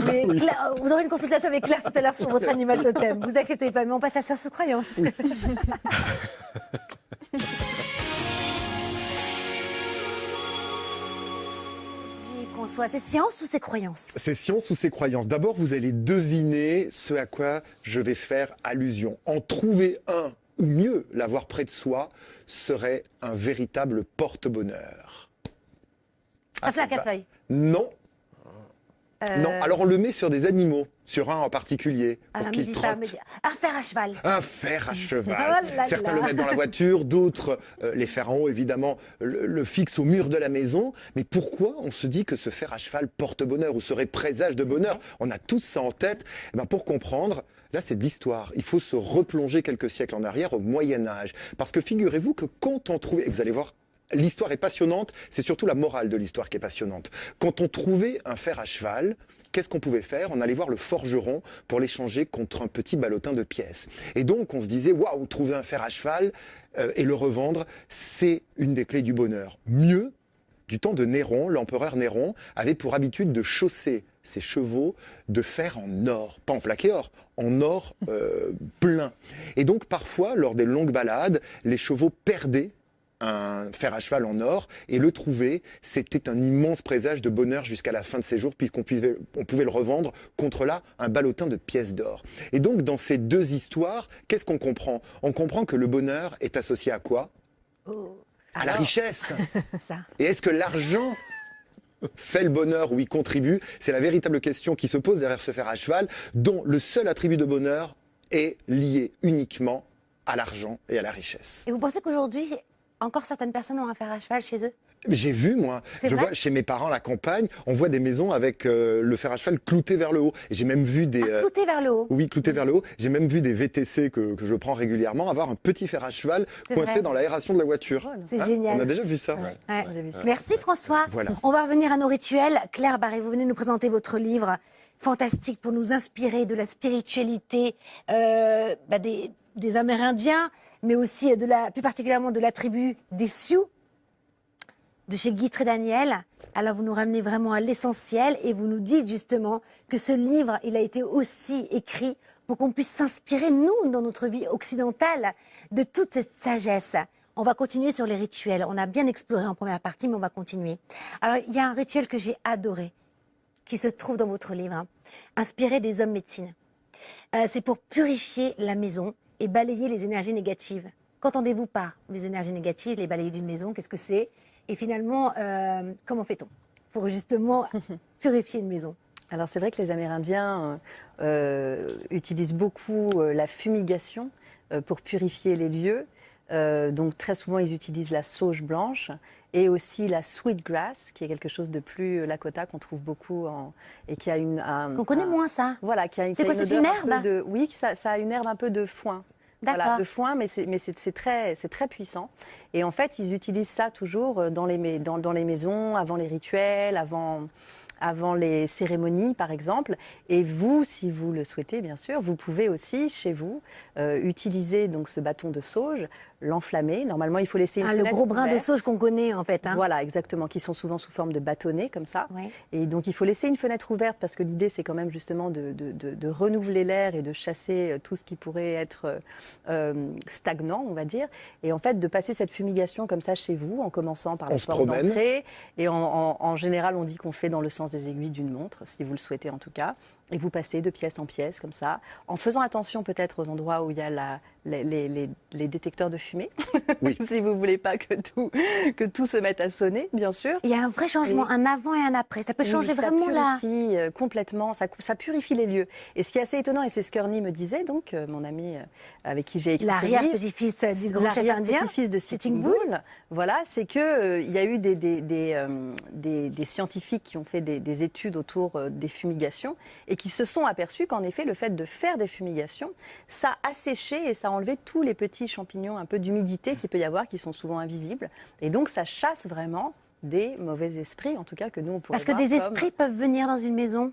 Mais oui. Claire, vous aurez une consultation avec Claire tout à l'heure sur votre animal totem. Vous inquiétez pas, mais on passe à Science ou Croyance. François, c'est science ou c'est croyance? C'est science ou c'est croyance? D'abord, vous allez deviner ce à quoi je vais faire allusion. En trouver un, ou mieux, l'avoir près de soi, serait un véritable porte-bonheur. Un flac à feuilles. Non. Non, alors on le met sur des animaux, sur un en particulier, pour me qu'il dites pas, trotte. un fer à cheval. Un fer à cheval. Oh là Certains là. le mettent dans la voiture, d'autres, les fers en haut, évidemment, le fixent au mur de la maison. Mais pourquoi on se dit que ce fer à cheval porte bonheur ou serait présage de bonheur? On a tous ça en tête. Eh ben, pour comprendre, là, c'est de l'histoire. Il faut se replonger quelques siècles en arrière, au Moyen-Âge. Parce que figurez-vous que quand on trouvait, et vous allez voir, l'histoire est passionnante, c'est surtout la morale de l'histoire qui est passionnante. Quand on trouvait un fer à cheval, qu'est-ce qu'on pouvait faire? On allait voir le forgeron pour l'échanger contre un petit ballotin de pièces. Et donc, on se disait, waouh, trouver un fer à cheval et le revendre, c'est une des clés du bonheur. Mieux, du temps de Néron, l'empereur Néron avait pour habitude de chausser ses chevaux de fer en or, pas en plaqué or, en or plein. Et donc, parfois, lors des longues balades, les chevaux perdaient un fer à cheval en or, et le trouver, c'était un immense présage de bonheur jusqu'à la fin de ses jours, puisqu'on pouvait le revendre contre là un ballotin de pièces d'or. Et donc, dans ces deux histoires, qu'est-ce qu'on comprend? On comprend que le bonheur est associé à quoi? À la richesse. Ça. Et est-ce que l'argent fait le bonheur ou y contribue? C'est la véritable question qui se pose derrière ce fer à cheval, dont le seul attribut de bonheur est lié uniquement à l'argent et à la richesse. Et vous pensez qu'aujourd'hui, encore certaines personnes ont un fer à cheval chez eux? J'ai vu, moi, C'est vrai vois chez mes parents à la campagne, on voit des maisons avec le fer à cheval clouté vers le haut. Et j'ai même vu des... Clouté vers le haut. Oui, clouté vers le haut. J'ai même vu des VTC que je prends régulièrement avoir un petit fer à cheval C'est coincé vrai. dans l'aération de la voiture. C'est génial. On a déjà vu ça. Ouais. J'ai vu ça. Merci François. Voilà. On va revenir à nos rituels. Claire Barré, vous venez nous présenter votre livre fantastique pour nous inspirer de la spiritualité des Amérindiens, mais aussi plus particulièrement de la tribu des Sioux, de chez Guy Trédaniel. Alors vous nous ramenez vraiment à l'essentiel et vous nous dites justement que ce livre, il a été aussi écrit pour qu'on puisse s'inspirer, nous, dans notre vie occidentale, de toute cette sagesse. On va continuer sur les rituels. On a bien exploré en première partie, mais on va continuer. Alors, il y a un rituel que j'ai adoré, qui se trouve dans votre livre, inspiré des hommes médecine. C'est pour purifier la maison et balayer les énergies négatives. Qu'entendez-vous par les énergies négatives, les balayer d'une maison? Qu'est-ce que c'est? Et finalement, comment fait-on pour justement purifier une maison? Alors c'est vrai que les Amérindiens utilisent beaucoup la fumigation pour purifier les lieux. Donc très souvent ils utilisent la sauge blanche et aussi la sweetgrass, qui est quelque chose de plus lakota qu'on trouve beaucoup et qui a Qu'on connaît moins ça. Voilà, qui a C'est quoi, une c'est odeur une un peu herbe? oui, ça a une herbe un peu de foin. D'accord. Voilà, de foin, mais c'est très puissant. Et en fait, ils utilisent ça toujours dans les maisons, avant les rituels, avant les cérémonies, par exemple. Et vous, si vous le souhaitez, bien sûr, vous pouvez aussi, chez vous, utiliser donc ce bâton de sauge l'enflammer. Normalement, il faut laisser une Le fenêtre gros brin de ouverte. sauge qu'on connaît en fait. Hein. Voilà, exactement, qui sont souvent sous forme de bâtonnets comme ça. Ouais. Et donc, il faut laisser une fenêtre ouverte parce que l'idée, c'est quand même justement de renouveler l'air et de chasser tout ce qui pourrait être stagnant, on va dire. Et en fait, de passer cette fumigation comme ça chez vous, en commençant par la porte d'entrée. Et en général, on dit qu'on fait dans le sens des aiguilles d'une montre, si vous le souhaitez en tout cas. Et vous passez de pièce en pièce comme ça, en faisant attention peut-être aux endroits où il y a les détecteurs de fumée, Oui. si vous voulez pas que tout se mette à sonner, bien sûr. Il y a un vrai changement, un avant et un après. Ça peut changer ça vraiment là. purifie complètement, ça purifie les lieux. Et ce qui est assez étonnant, et c'est ce qu'Ernie me disait, donc mon ami avec qui j'ai écrit ce livre, L'arrière-petit-fils du grand chef indien, l'arrière-petit-fils de Sitting Bull, voilà, c'est que il y a eu des scientifiques qui ont fait des études autour des fumigations et qui se sont aperçus qu'en effet, le fait de faire des fumigations, ça asséchait et ça enlevait tous les petits champignons un peu d'humidité qu'il peut y avoir, qui sont souvent invisibles. Et donc, ça chasse vraiment des mauvais esprits, en tout cas que nous, on pourrait Parce que voir des esprits peuvent venir dans une maison.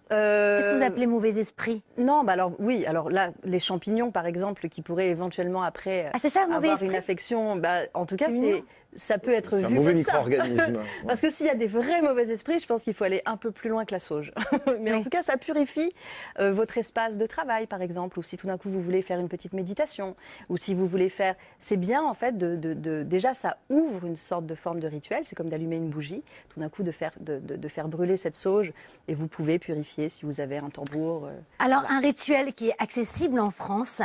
Qu'est-ce que vous appelez mauvais esprit? Non, bah alors oui, alors là, les champignons, par exemple, qui pourraient éventuellement après c'est ça, mauvais avoir esprit une affection, bah, en tout cas, Mignon. ça peut être C'est un vu mauvais comme ça. micro-organisme. Parce que s'il y a des vrais mauvais esprits, je pense qu'il faut aller un peu plus loin que la sauge. Mais en tout cas, ça purifie votre espace de travail, par exemple, ou si tout d'un coup vous voulez faire une petite méditation, ou si vous voulez faire... C'est bien, en fait, déjà, ça ouvre une sorte de forme de rituel. C'est comme d'allumer une bougie, tout d'un coup de faire brûler cette sauge, et vous pouvez purifier si vous avez un tambour. Alors, un rituel qui est accessible en France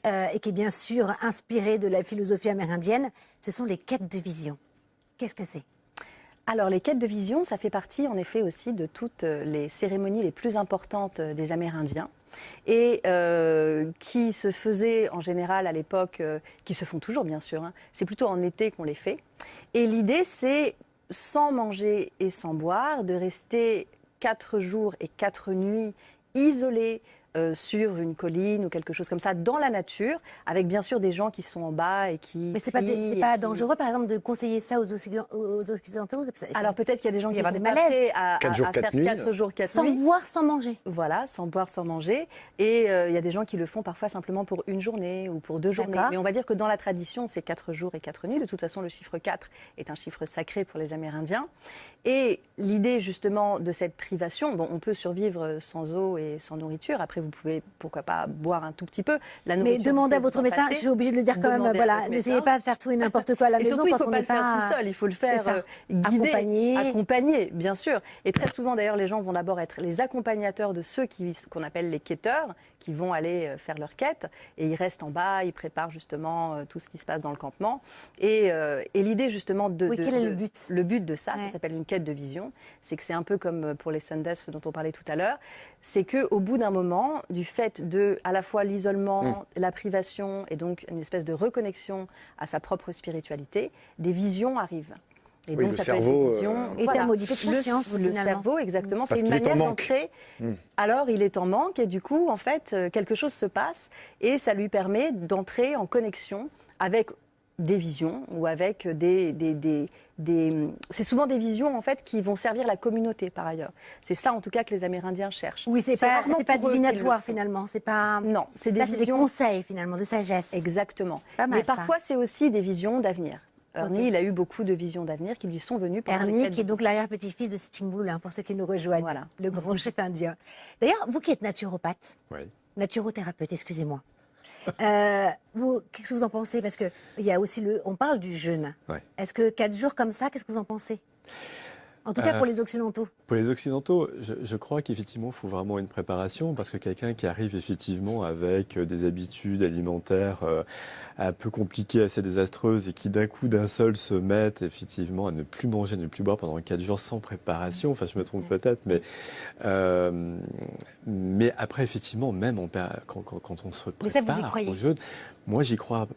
et qui est bien sûr inspiré de la philosophie amérindienne, ce sont les quêtes de vision. Qu'est-ce que c'est? Alors, les quêtes de vision, ça fait partie en effet aussi de toutes les cérémonies les plus importantes des Amérindiens et qui se faisaient en général à l'époque, qui se font toujours bien sûr, hein. C'est plutôt en été qu'on les fait. Et l'idée, c'est, sans manger et sans boire, de rester 4 jours et 4 nuits isolés sur une colline ou quelque chose comme ça, dans la nature, avec bien sûr des gens qui sont en bas et qui... Mais c'est pas dangereux, par exemple, de conseiller ça aux Occidentaux? Alors peut-être qu'il y a des gens qui sont des pas malaises. prêts à 4 jours, faire 4 nuits. 4 jours, 4 Sans nuits. boire, sans manger. Voilà, sans boire, sans manger. Et il y a des gens qui le font parfois simplement pour une journée ou pour 2 journées. D'accord. Mais on va dire que dans la tradition, c'est 4 jours et 4 nuits. De toute façon, le chiffre 4 est un chiffre sacré pour les Amérindiens. Et l'idée justement de cette privation, bon, on peut survivre sans eau et sans nourriture. Après, vous pouvez, pourquoi pas, boire un tout petit peu. La Mais nourriture, demandez à vous pouvez votre vous en médecin, je passer. suis obligée de le dire quand même, Demandez à voilà, votre n'essayez médecin. pas de faire tout et n'importe quoi à la Et maison surtout, il ne quand faut on pas n'est le faire pas... tout seul, il faut le C'est faire ça. guider, Accompagné. accompagner, bien sûr. Et très souvent, d'ailleurs, les gens vont d'abord être les accompagnateurs de ceux qu'on appelle les quêteurs, qui vont aller faire leur quête. Et ils restent en bas, ils préparent justement tout ce qui se passe dans le campement. Et l'idée, justement, Oui, quel est le but? Le but de ça, Ouais. ça s'appelle une quête de vision. C'est que c'est un peu comme pour les Sundays dont on parlait tout à l'heure. C'est qu'au bout d'un moment, du fait de à la fois l'isolement, la privation et donc une espèce de reconnexion à sa propre spiritualité, des visions arrivent. Et Oui, donc le ça peut être cerveau, des visions. est un modifié de conscience, Le finalement. cerveau, exactement. Parce C'est une qu'il est en manière manque. d'ancrer. Alors il est en manque et du coup, en fait, quelque chose se passe et ça lui permet d'entrer en connexion avec des visions ou avec c'est souvent des visions en fait qui vont servir la communauté par ailleurs. C'est ça en tout cas que les Amérindiens cherchent. Oui, c'est pas rarement pas pour eux qu'ils le divinatoire font. finalement, c'est pas... Non, c'est des Là, c'est des visions. conseils finalement, de sagesse. Exactement. Pas mal, Mais ça. parfois c'est aussi des visions d'avenir. Ernie, Ok. il a eu beaucoup de visions d'avenir qui lui sont venues pendant les Ernie, fêtes qui est du donc l'arrière-petit-fils de Sitting Bull, hein, pour ceux qui nous rejoignent, Voilà. le grand chef indien. D'ailleurs, vous qui êtes naturopathe, Oui. naturothérapeute, excusez-moi, qu'est-ce que vous en pensez? Parce que il y a aussi on parle du jeûne. Ouais. Est-ce que 4 jours comme ça, qu'est-ce que vous en pensez? En tout cas pour les Occidentaux. Pour les Occidentaux, je crois qu'effectivement, il faut vraiment une préparation parce que quelqu'un qui arrive effectivement avec des habitudes alimentaires un peu compliquées, assez désastreuses et qui d'un coup, d'un seul, se mettent effectivement à ne plus manger, ne plus boire pendant 4 jours sans préparation, enfin je me trompe peut-être, mais après effectivement, même quand on se Mais ça, vous y prépare croyez? au jeûne, moi j'y crois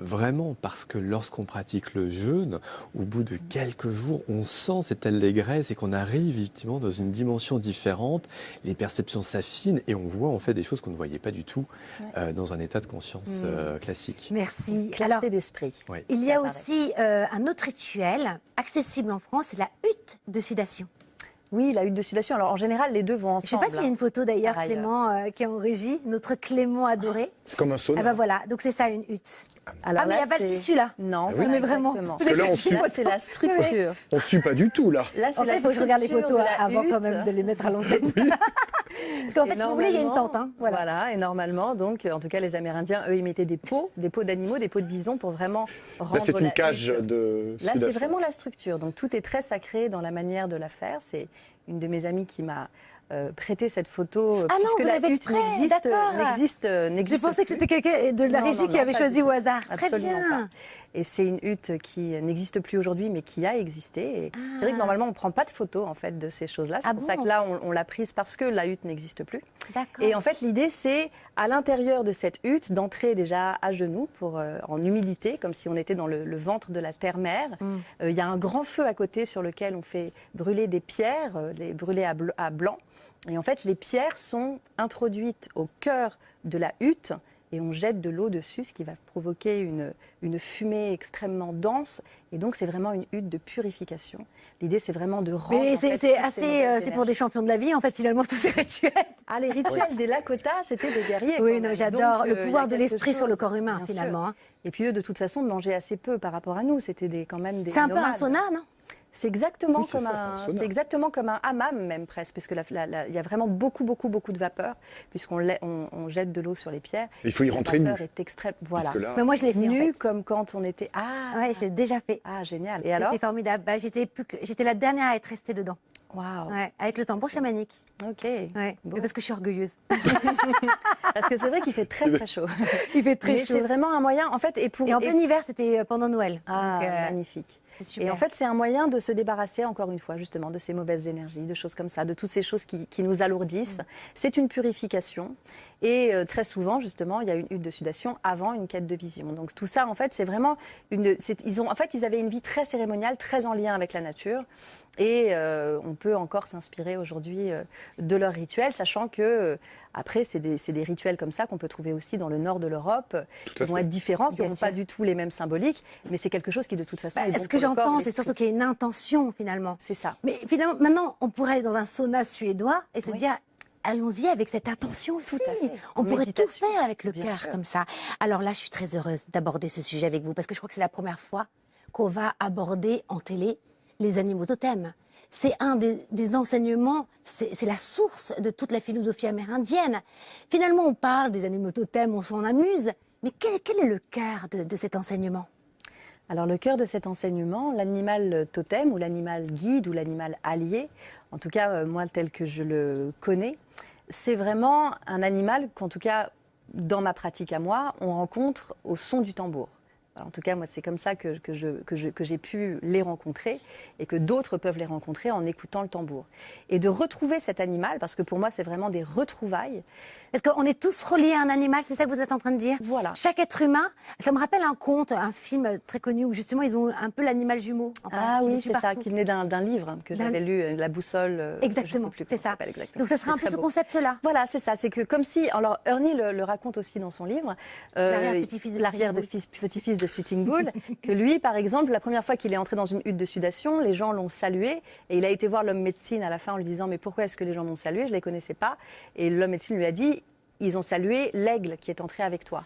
vraiment, parce que lorsqu'on pratique le jeûne, au bout de quelques jours, on sent cette allégresse et qu'on arrive effectivement dans une dimension différente, les perceptions s'affinent et on voit en fait des choses qu'on ne voyait pas du tout dans un état de conscience classique. Merci. clarté Alors, d'esprit. Oui. il y a Ça paraît. aussi un autre rituel accessible en France, c'est la hutte de sudation. Oui, la hutte de sudation. Alors en général, les deux vont Je sais ensemble. pas s'il y a une photo d'ailleurs, Par ailleurs. Clément, qui est en régie, notre Clément adoré. C'est comme un sauna. Ah bah voilà, donc c'est ça une hutte. Alors Ah mais il n'y a pas le c'est- tissu là. Non, Ah oui. voilà, Mais vraiment. exactement. Parce que là, on suit. Là, c'est la structure. On ne suit pas du tout, là. Là, c'est En fait, la il faut que je regarde les structure photos de la avant quand hutte. même de les mettre à l'antenne. Parce qu'en fait, Et si vous voulez, il y a une normalement- tente. Hein. Voilà. Et normalement, donc, en tout cas, les Amérindiens, eux, ils mettaient des pots d'animaux, des pots de bison pour vraiment rendre Là, c'est une la cage hutte. de Là, c'est sudation. vraiment la structure. Donc, tout est très sacré dans la manière de la faire. C'est une de mes amies qui m'a prêté cette photo Ah non, puisque vous la l'avez hutte exprès, d'accord. n'existe Je pensais que plus. c'était quelqu'un de la Non, régie non, qui non, avait pas choisi du au tout. hasard. Très Absolument bien. pas. Et c'est une hutte qui n'existe plus aujourd'hui, mais qui a existé. Et c'est vrai que Ah. normalement, on ne prend pas de photos en fait de ces choses-là. C'est Ah pour ça bon que là, on l'a prise parce que la hutte n'existe plus. D'accord. Et en fait, l'idée, c'est à l'intérieur de cette hutte d'entrer déjà à genoux en humilité, comme si on était dans le ventre de la terre-mère. Il y a un grand feu à côté sur lequel on fait brûler des pierres, les brûler à blanc. Et en fait, les pierres sont introduites au cœur de la hutte et on jette de l'eau dessus, ce qui va provoquer une fumée extrêmement dense. Et donc, c'est vraiment une hutte de purification. L'idée, c'est vraiment de rendre. Mais en fait, c'est toutes ces assez, mauvaises c'est pour des champions de la vie en fait finalement tous ces rituels. Ah, les rituels des Lakota, c'était des guerriers. Oui, quand non, même. j'adore Donc, le il y a pouvoir de quelque l'esprit sur le chose, corps humain bien sûr. finalement. Hein. Et puis eux, de toute façon, mangeaient assez peu par rapport à nous. C'était quand même des C'est un peu un nomades. sauna, non? C'est exactement, Oui, c'est comme ça, c'est un sauna. c'est exactement comme un hammam même presque, parce que il y a vraiment beaucoup de vapeur, puisqu'on on jette de l'eau sur les pierres. Il faut y La rentrer nu. vapeur est extrême. Voilà. Parce que là, Mais moi je l'ai fait en Nu fait. comme quand on était. Ah, Ouais, j'ai déjà fait. ah génial. Et alors? C'était formidable. Bah, j'étais la dernière à être restée dedans. Waouh. Ouais, avec le tambour chamanique. Ok. Ouais. Bon. Mais parce que je suis orgueilleuse. Parce que c'est vrai qu'il fait très chaud. Il fait très Mais chaud. c'est vraiment un moyen, en fait, Et en plein hiver, c'était pendant Noël. Ah, Donc, magnifique. c'est super. Et en fait, c'est un moyen de se débarrasser, encore une fois, justement, de ces mauvaises énergies, de choses comme ça, de toutes ces choses qui nous alourdissent. C'est une purification. Et très souvent, justement, il y a une hutte de sudation avant une quête de vision. Donc tout ça, en fait, c'est vraiment ils avaient une vie très cérémoniale, très en lien avec la nature. Et on peut encore s'inspirer aujourd'hui de leurs rituels, sachant que après, c'est des rituels comme ça qu'on peut trouver aussi dans le nord de l'Europe, qui vont fait. être différents, qui Bien n'auront sûr. pas du tout les mêmes symboliques, mais c'est quelque chose qui de toute façon Bah, est bon ce que pour le corps j'entends, et c'est surtout l'esprit. qu'il y a une intention finalement. C'est ça. Mais finalement, maintenant, on pourrait aller dans un sauna suédois et se Oui. dire, allons-y avec cette attention aussi. Tout à fait. On En pourrait tout méditation, faire avec le bien cœur sûr. comme ça. Alors là, je suis très heureuse d'aborder ce sujet avec vous parce que je crois que c'est la première fois qu'on va aborder en télé les animaux totems. C'est un des enseignements, c'est la source de toute la philosophie amérindienne. Finalement, on parle des animaux totems, on s'en amuse, mais quel est le cœur de cet enseignement? Alors le cœur de cet enseignement, l'animal totem ou l'animal guide ou l'animal allié, en tout cas moi tel que je le connais, c'est vraiment un animal qu'en tout cas dans ma pratique à moi, on rencontre au son du tambour. Alors, en tout cas, moi, c'est comme ça que j'ai pu les rencontrer et que d'autres peuvent les rencontrer en écoutant le tambour. Et de retrouver cet animal, parce que pour moi, c'est vraiment des retrouvailles. Parce qu'on est tous reliés à un animal, c'est ça que vous êtes en train de dire? Voilà. Chaque être humain, ça me rappelle un conte, un film très connu où justement ils ont un peu l'animal jumeau. Enfin, Ah qui les oui, suit c'est ça, partout. qui venait d'un livre que D'un- j'avais lu, La boussole. Exactement, je sais plus c'est comment ça. s'appelle exactement. Donc ça serait un C'est peu très ce beau. concept-là. Voilà, c'est ça. C'est que comme si, alors Ernie le raconte aussi dans son livre, L'arrière-petit-fils de l'arrière-petit-fils de Sitting Bull, que lui, par exemple, la première fois qu'il est entré dans une hutte de sudation, les gens l'ont salué et il a été voir l'homme médecine à la fin en lui disant mais pourquoi est-ce que les gens m'ont salué? Je les connaissais pas. Et l'homme médecine lui a dit ils ont salué l'aigle qui est entré avec toi.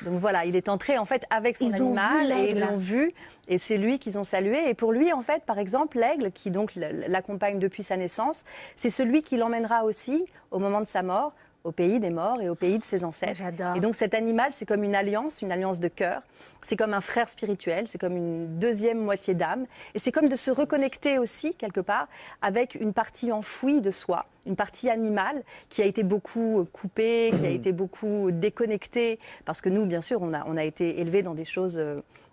Donc voilà, il est entré en fait avec son Ils ont vu animal et ils l'aigle. l'ont vu et c'est lui qu'ils ont salué. Et pour lui en fait, par exemple, l'aigle qui donc l'accompagne depuis sa naissance, c'est celui qui l'emmènera aussi au moment de sa mort au pays des morts et au pays de ses ancêtres. J'adore. Et donc cet animal, c'est comme une alliance de cœur. C'est comme un frère spirituel, c'est comme une deuxième moitié d'âme. Et c'est comme de se reconnecter aussi, quelque part, avec une partie enfouie de soi, une partie animale qui a été beaucoup coupée, qui a été beaucoup déconnectée. Parce que nous, bien sûr, on a été élevés dans des choses...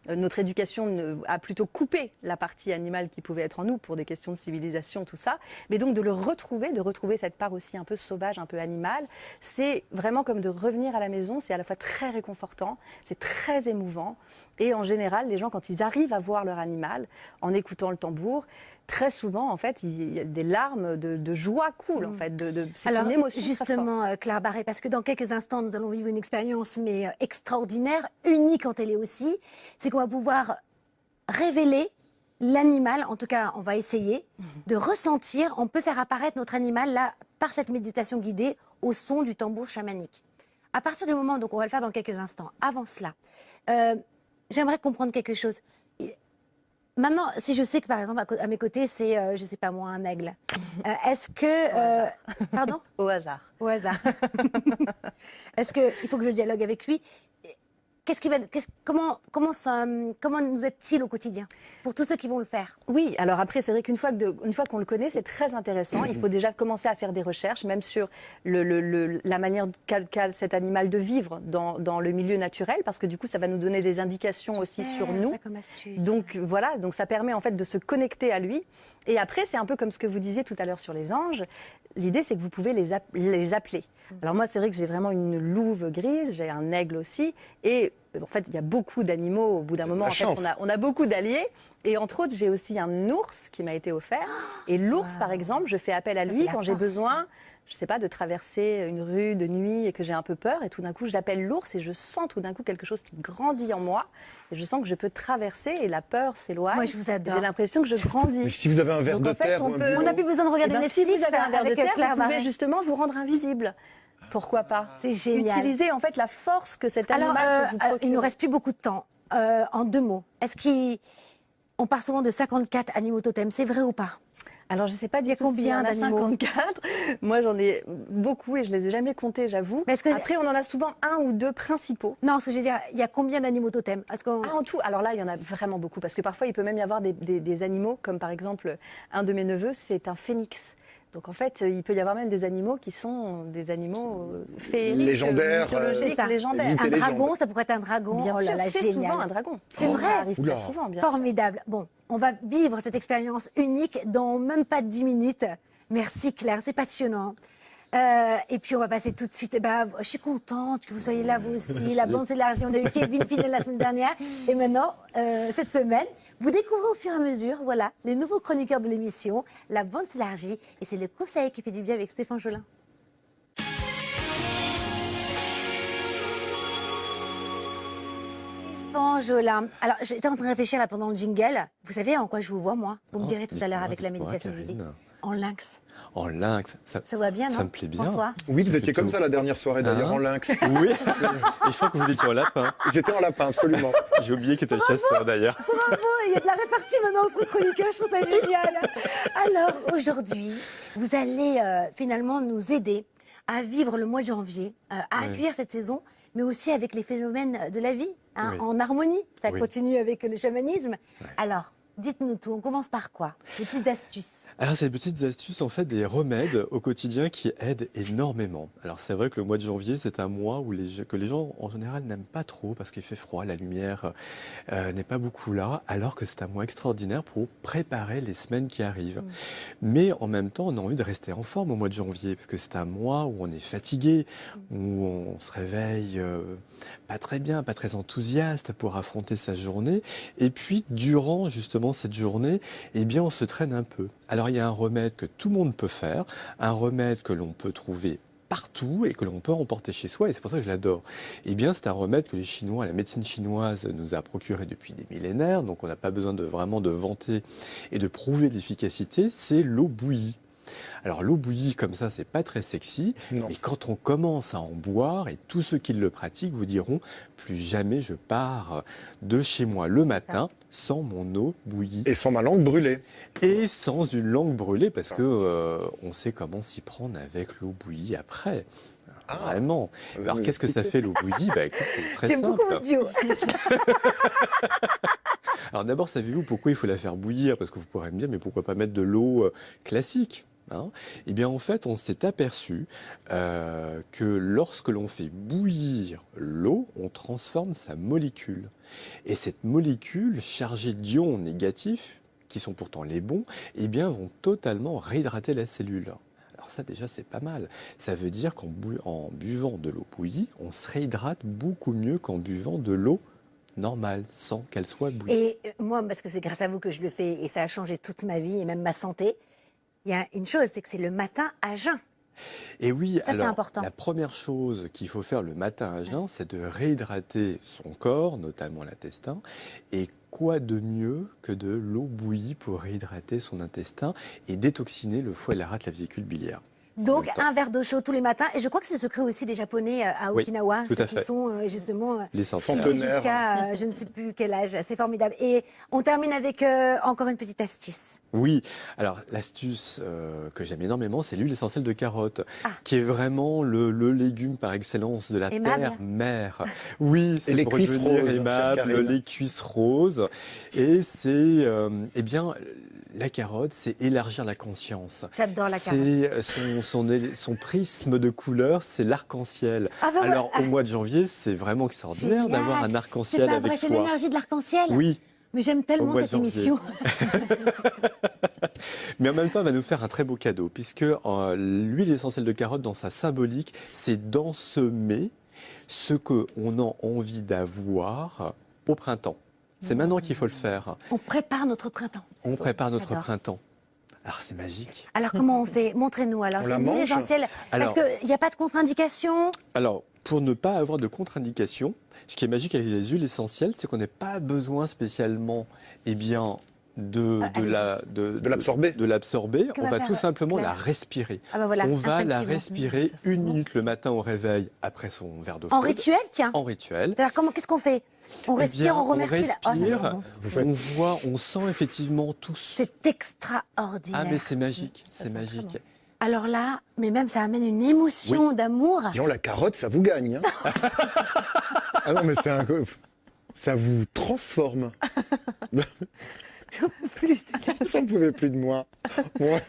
notre éducation a plutôt coupé la partie animale qui pouvait être en nous pour des questions de civilisation, tout ça. Mais donc de retrouver cette part aussi un peu sauvage, un peu animale, c'est vraiment comme de revenir à la maison. C'est à la fois très réconfortant, c'est très émouvant. Et en général, les gens, quand ils arrivent à voir leur animal, en écoutant le tambour, très souvent, en fait, il y a des larmes de joie coulent, en fait. C'est Alors une émotion très forte. justement, Claire Barré, parce que dans quelques instants, nous allons vivre une expérience mais extraordinaire, unique en télé aussi, c'est qu'on va pouvoir révéler l'animal, en tout cas, on va essayer de ressentir, on peut faire apparaître notre animal là, par cette méditation guidée, au son du tambour chamanique. À partir du moment, donc on va le faire dans quelques instants, avant cela, j'aimerais comprendre quelque chose. Maintenant, si je sais que par exemple à mes côtés c'est, je sais pas moi, un aigle, est-ce que, pardon, Au hasard. au hasard, est-ce que il faut que je dialogue avec lui? Comment nous aide-t-il au quotidien pour tous ceux qui vont le faire? Oui, alors après, c'est vrai qu'une fois qu'on le connaît, c'est très intéressant. Il faut déjà commencer à faire des recherches, même sur la manière qu'a cet animal de vivre dans le milieu naturel, parce que du coup, ça va nous donner des indications aussi sur nous. Ça comme astuce. Donc voilà, donc ça permet en fait de se connecter à lui. Et après, c'est un peu comme ce que vous disiez tout à l'heure sur les anges. L'idée, c'est que vous pouvez les appeler. Alors moi, c'est vrai que j'ai vraiment une louve grise, j'ai un aigle aussi. Et en fait, il y a beaucoup d'animaux. Au bout d'un moment, en fait, on a beaucoup d'alliés. Et entre autres, j'ai aussi un ours qui m'a été offert. Et l'ours, par exemple, je fais appel à lui quand j'ai besoin, je sais pas, de traverser une rue de nuit et que j'ai un peu peur. Et tout d'un coup, j'appelle l'ours et je sens tout d'un coup quelque chose qui grandit en moi. Et je sens que je peux traverser et la peur s'éloigne. Moi, je vous adore. J'ai l'impression que je grandis. Mais si vous avez un verre Donc, de en fait, terre ou on un peut- On bureau, n'a plus besoin de regarder Eh ben, Netflix si vous avez un verre de avec terre, Claire vous pouvez Barret. justement vous rendre invisible. Pourquoi pas? C'est génial. Utiliser en fait la force que cet Alors, animal peut vous procurer. il nous reste plus beaucoup de temps. En 2 mots, on parle souvent de 54 animaux totems, c'est vrai ou pas? Alors, je ne sais pas Il y a du tout s'il y combien en a d'animaux 54. Moi, j'en ai beaucoup et je ne les ai jamais comptés, j'avoue. Mais est-ce que- Après, on en a souvent un ou deux principaux. Non, ce que je veux dire, il y a combien d'animaux totems? Ah, en tout, alors là, il y en a vraiment beaucoup. Parce que parfois, il peut même y avoir des animaux, comme par exemple, un de mes neveux, c'est un phénix. Donc en fait, il peut y avoir même des animaux qui sont des animaux féeriques, Légendaires, mythologiques, c'est ça. légendaires. Mythes Un et légendes. dragon, ça pourrait être un dragon. Bien Oh là sûr, là, c'est génial. souvent un dragon. C'est vrai. Ça arrive Oula. très souvent, bien sûr. Formidable. Bon, on va vivre cette expérience unique dans même pas 10 minutes. Merci Claire, c'est passionnant. Et puis on va passer tout de suite. Je suis contente que vous soyez là, vous aussi. La bande s'élargit. On a eu Kevin Finel la semaine dernière. Et maintenant, cette semaine, vous découvrez au fur et à mesure, voilà, les nouveaux chroniqueurs de l'émission. La bande s'élargit. Et c'est le conseil qui fait du bien avec Stéphane Jolin. Stéphane Jolin. Alors, j'étais en train de réfléchir là pendant le jingle. Vous savez en quoi je vous vois, moi? Vous me direz tout à l'heure avec la méditation guidée. En lynx. En lynx, Ça va bien, non? ça me plaît bien. François? Oui, vous étiez comme Plutôt. ça la dernière soirée d'ailleurs, Hein en lynx. Oui, et je crois que vous étiez en lapin. J'étais en lapin, absolument. J'ai oublié que tu étais chasseur d'ailleurs. Bravo, il y a de la répartie maintenant entre chroniqueurs, je trouve ça génial. Alors aujourd'hui, vous allez finalement nous aider à vivre le mois de janvier, à accueillir cette saison, mais aussi avec les phénomènes de la vie, hein, Oui. en harmonie. Ça Oui. continue avec le chamanisme. Alors, dites-nous tout, on commence par quoi? Des petites astuces. Alors, c'est des petites astuces, en fait, des remèdes au quotidien qui aident énormément. Alors, c'est vrai que le mois de janvier, c'est un mois où que les gens, en général, n'aiment pas trop parce qu'il fait froid, la lumière n'est pas beaucoup là, alors que c'est un mois extraordinaire pour préparer les semaines qui arrivent. Mais en même temps, on a envie de rester en forme au mois de janvier parce que c'est un mois où on est fatigué, où on se réveille pas très bien, pas très enthousiaste pour affronter sa journée. Et puis, durant justement cette journée, eh bien, on se traîne un peu. Alors, il y a un remède que tout le monde peut faire, un remède que l'on peut trouver partout et que l'on peut emporter chez soi, et c'est pour ça que je l'adore. Eh bien, c'est un remède que les Chinois, la médecine chinoise nous a procuré depuis des millénaires, donc on n'a pas besoin de vraiment de vanter et de prouver l'efficacité, c'est l'eau bouillie. Alors l'eau bouillie comme ça, c'est pas très sexy, Non. mais quand on commence à en boire, et tous ceux qui le pratiquent vous diront, plus jamais je pars de chez moi le matin sans mon eau bouillie. Et sans ma langue brûlée. Et sans une langue brûlée, parce que on sait comment s'y prendre avec l'eau bouillie après. Ah. Vraiment. Vous Alors nous qu'est-ce que ça expliquez. fait l'eau bouillie? Écoute, c'est très J'aime simple. beaucoup votre duo. Alors d'abord, savez-vous pourquoi il faut la faire bouillir? Parce que vous pourrez me dire, mais pourquoi pas mettre de l'eau classique, hein? Eh bien, en fait, on s'est aperçu que lorsque l'on fait bouillir l'eau, on transforme sa molécule. Et cette molécule chargée d'ions négatifs, qui sont pourtant les bons, eh bien, vont totalement réhydrater la cellule. Alors ça, déjà, c'est pas mal. Ça veut dire qu'en buvant de l'eau bouillie, on se réhydrate beaucoup mieux qu'en buvant de l'eau normale, sans qu'elle soit bouillie. Et moi, parce que c'est grâce à vous que je le fais et ça a changé toute ma vie et même ma santé, il y a une chose, c'est que c'est le matin à jeun. Et oui, Ça, c'est alors, important. la première chose qu'il faut faire le matin à jeun, c'est de réhydrater son corps, notamment l'intestin. Et quoi de mieux que de l'eau bouillie pour réhydrater son intestin et détoxiner le foie et la rate, la vésicule biliaire. Donc, En même temps. un verre d'eau chaude tous les matins. Et je crois que c'est le secret aussi des Japonais à Oui, Okinawa. tout à Ceux qui fait. sont justement Les centenaires. Centenaires. jusqu'à je ne sais plus quel âge. C'est formidable. Et on termine avec encore une petite astuce. Oui, alors l'astuce que j'aime énormément, c'est l'huile essentielle de carotte, Ah. qui est vraiment le légume par excellence de la Aimable. terre mère. Oui, c'est les pour cuisses devenir roses, chère aimable, Karine. les cuisses roses. Et c'est, eh bien, la carotte, c'est élargir la conscience. J'adore la carotte. C'est son prisme de couleur, c'est l'arc-en-ciel. Ah, bah, Alors voilà. au mois de janvier, c'est vraiment extraordinaire Génial. d'avoir un C'est arc-en-ciel pas avec vrai, c'est soi. l'énergie de l'arc-en-ciel. Oui. Mais j'aime Au tellement mois de cette janvier. émission. Mais en même temps, elle va nous faire un très beau cadeau, puisque l'huile essentielle de carotte, dans sa symbolique, c'est d'ensemer ce qu'on a envie d'avoir au printemps. C'est maintenant qu'il faut le faire. On prépare notre printemps. On prépare notre J'adore. printemps. Alors c'est magique. Alors comment on fait? Montrez-nous. Alors On c'est la une huile mange essentielle. Alors- Est-ce qu'il n'y a pas de contre-indication? Alors, pour ne pas avoir de contre-indication, ce qui est magique avec les huiles essentielles, c'est qu'on n'a pas besoin spécialement, eh bien, de l'absorber. de l'absorber. Que On va va faire tout simplement Claire? la respirer. Ah bah voilà, On va la instinctivement. respirer Ça, c'est 1 bon. minute le matin au réveil après son verre d'eau En chaude. rituel, tiens. En rituel. C'est-à-dire qu'est-ce qu'on fait? On Eh respire, bien, on remercie. Oh, ça sent respire, bon. Vous faites- on voit, on sent effectivement tout ce... C'est extraordinaire. Ah mais c'est magique, c'est sent très magique. bon. Alors là, mais même ça amène une émotion d'amour. Disons, la carotte, ça vous gagne. Hein. Ah non, mais ça vous transforme. Ça ne pouvait plus de moi. Moi.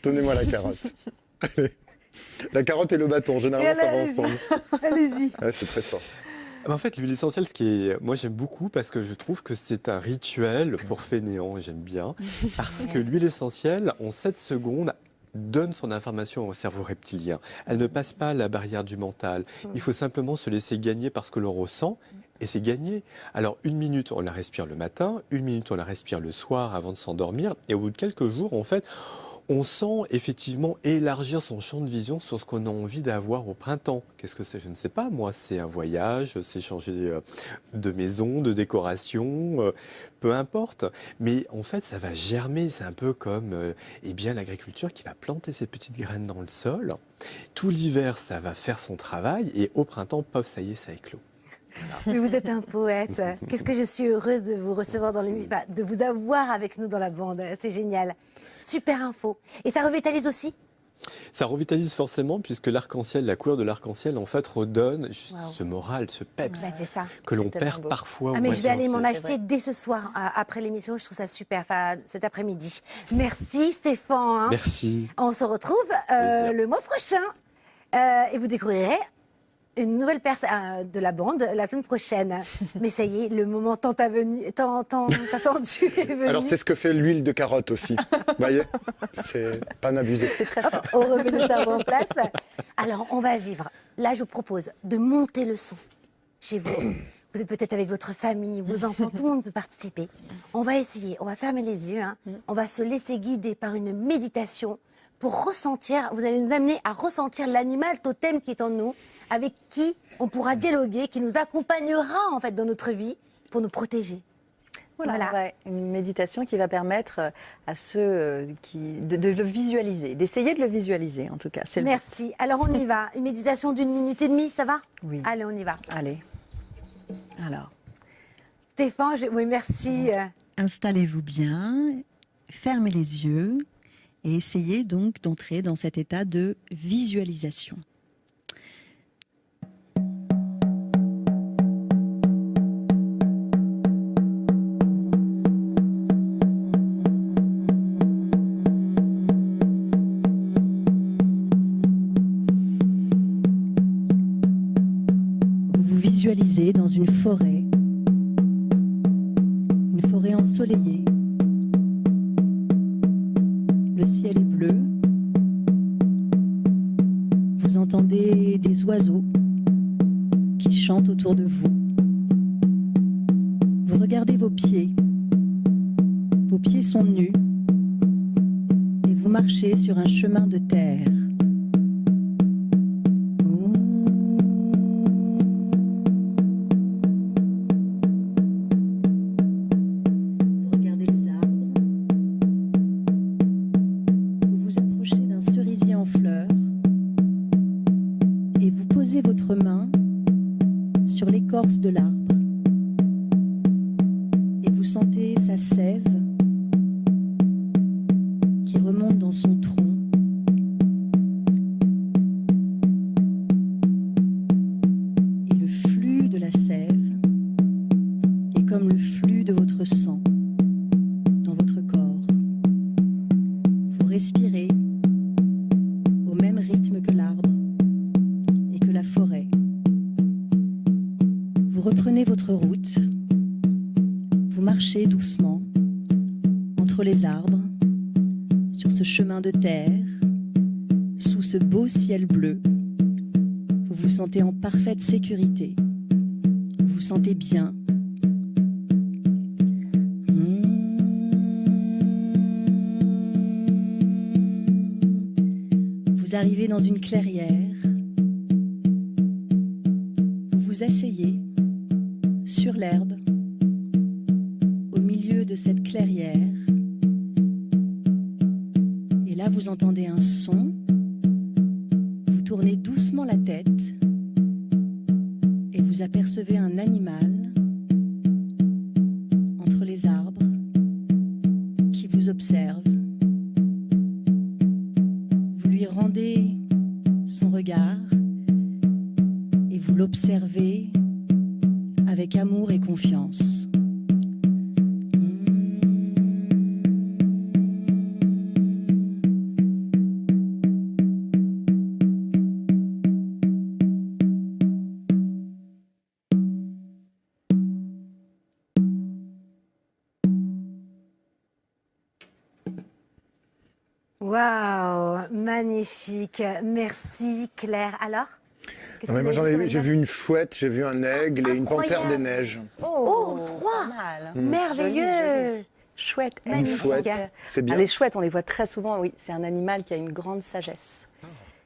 Donnez-moi la carotte. Allez. La carotte et le bâton, généralement, ça va allez-y. ensemble. Allez-y. Ouais, c'est très fort. En fait, l'huile essentielle, moi j'aime beaucoup parce que je trouve que c'est un rituel pour fainéants, et j'aime bien, parce que l'huile essentielle, en 7 secondes, donne son information au cerveau reptilien. Elle ne passe pas la barrière du mental. Il faut simplement se laisser gagner par ce que l'on ressent, et c'est gagné. Alors 1 minute, on la respire le matin, 1 minute, on la respire le soir avant de s'endormir, et au bout de quelques jours, en fait, on sent effectivement élargir son champ de vision sur ce qu'on a envie d'avoir au printemps. Qu'est-ce que c'est? Je ne sais pas. Moi, c'est un voyage, c'est changer de maison, de décoration, peu importe. Mais en fait, ça va germer. C'est un peu comme eh bien, l'agriculture qui va planter ses petites graines dans le sol. Tout l'hiver, ça va faire son travail. Et au printemps, pof, ça y est, ça éclot. Mais vous êtes un poète. Qu'est-ce que je suis heureuse de vous recevoir dans l'émission, de vous avoir avec nous dans la bande. C'est génial. Super info. Et ça revitalise aussi? Ça revitalise forcément puisque l'arc-en-ciel, la couleur de l'arc-en-ciel, en fait, redonne ce moral, ce peps Bah, c'est ça. que l'on tellement perd beau. parfois. Ah au mais mois je de vais aller m'en janvier. acheter dès ce soir après l'émission. Je trouve ça super. Enfin, cet après-midi. Merci Stéphane. Merci. On se retrouve Plaisir. le mois prochain et vous découvrirez une nouvelle personne de la bande la semaine prochaine. Mais ça y est, le moment tant attendu est venu. Alors, c'est ce que fait l'huile de carotte aussi. Vous voyez? C'est pas en abuser. On remet le cerveau en place. Alors, on va vivre. Là, je vous propose de monter le son chez vous. Vous êtes peut-être avec votre famille, vos enfants, tout le monde peut participer. On va essayer, on va fermer les yeux, hein. On va se laisser guider par une méditation pour ressentir, vous allez nous amener à ressentir l'animal totem qui est en nous, avec qui on pourra dialoguer, qui nous accompagnera en fait dans notre vie pour nous protéger. Voilà. Ouais, une méditation qui va permettre à ceux de le visualiser, d'essayer de le visualiser en tout cas. C'est le but. Merci. Alors on y va. Une méditation d'1 minute et demie, ça va? Oui. Allez, on y va. Allez. Alors, Stéphane, oui, merci. Installez-vous bien, fermez les yeux et essayez donc d'entrer dans cet état de visualisation. Vous vous visualisez dans une forêt ensoleillée. Le ciel est bleu. Vous entendez des oiseaux qui chantent autour de vous. Vous regardez vos pieds. Vos pieds sont nus et vous marchez sur un chemin de terre. vous posez votre main sur l'écorce de l'arbre et vous sentez sa sève qui remonte dans son tronc. Et le flux de la sève est comme le flux de votre sang dans votre corps. Vous respirez au même rythme que l'arbre et que la forêt. Vous reprenez votre route. Vous marchez doucement entre les arbres, sur ce chemin de terre, sous ce beau ciel bleu. Vous vous sentez en parfaite sécurité. Vous vous sentez bien. Vous arrivez dans une clairière. Vous vous asseyez sur l'herbe au milieu de cette clairière. Et là, vous entendez un son. Vous tournez doucement la tête et vous apercevez un animal entre les arbres qui vous observe. Vous lui rendez son regard et vous l'observez avec amour et confiance. Waouh, magnifique. Merci Claire. Alors, qu'est-ce Non, mais que moi, vous avez vu j'ai vu une chouette, j'ai vu un aigle et une panthère Incroyable. des neiges. Oh, pas trois. mal. Merveilleux. Joli, joli. Chouette. Une Magnifique. chouette, c'est bien. Les chouettes, on les voit très souvent, oui. C'est un animal qui a une grande sagesse.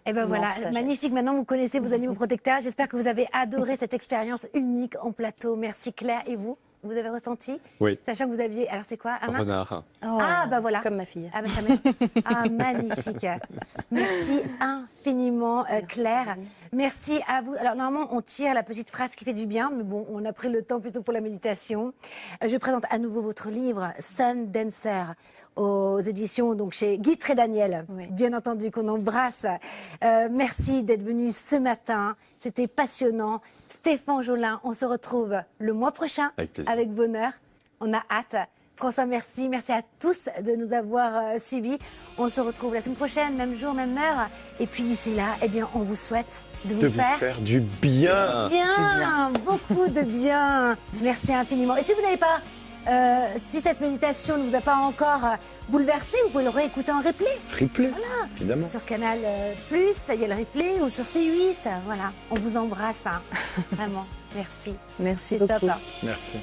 Et ben voilà, Immense sagesse. magnifique. Maintenant, vous connaissez vos animaux protecteurs. J'espère que vous avez adoré cette expérience unique en plateau. Merci Claire. Et vous avez ressenti? Oui. Sachant que vous aviez, alors c'est quoi, un Renard. Ah, bah voilà. Comme ma fille. Ah, bah, ça m'aide. Ah, magnifique. Merci infiniment, Claire. Merci à vous. Alors, normalement, on tire la petite phrase qui fait du bien, mais bon, on a pris le temps plutôt pour la méditation. Je présente à nouveau votre livre, Sun Dancer, aux éditions, donc chez Guy Trédaniel, Oui. bien entendu, qu'on embrasse. Merci d'être venu ce matin. C'était passionnant. Stéphane Jolin, on se retrouve le mois prochain. Avec plaisir. Avec bonheur. On a hâte. François, merci. Merci à tous de nous avoir suivis. On se retrouve la semaine prochaine, même jour, même heure. Et puis d'ici là, eh bien, on vous souhaite de De vous faire du bien. bien, beaucoup de bien. Merci infiniment. Et si vous n'avez pas, si cette méditation ne vous a pas encore bouleversé, vous pouvez le réécouter en replay Replay, évidemment. sur Canal Plus, il y a le replay, ou sur C8. Voilà, on vous embrasse, hein. Vraiment. Merci. Merci C'est top, beaucoup. hein. Merci.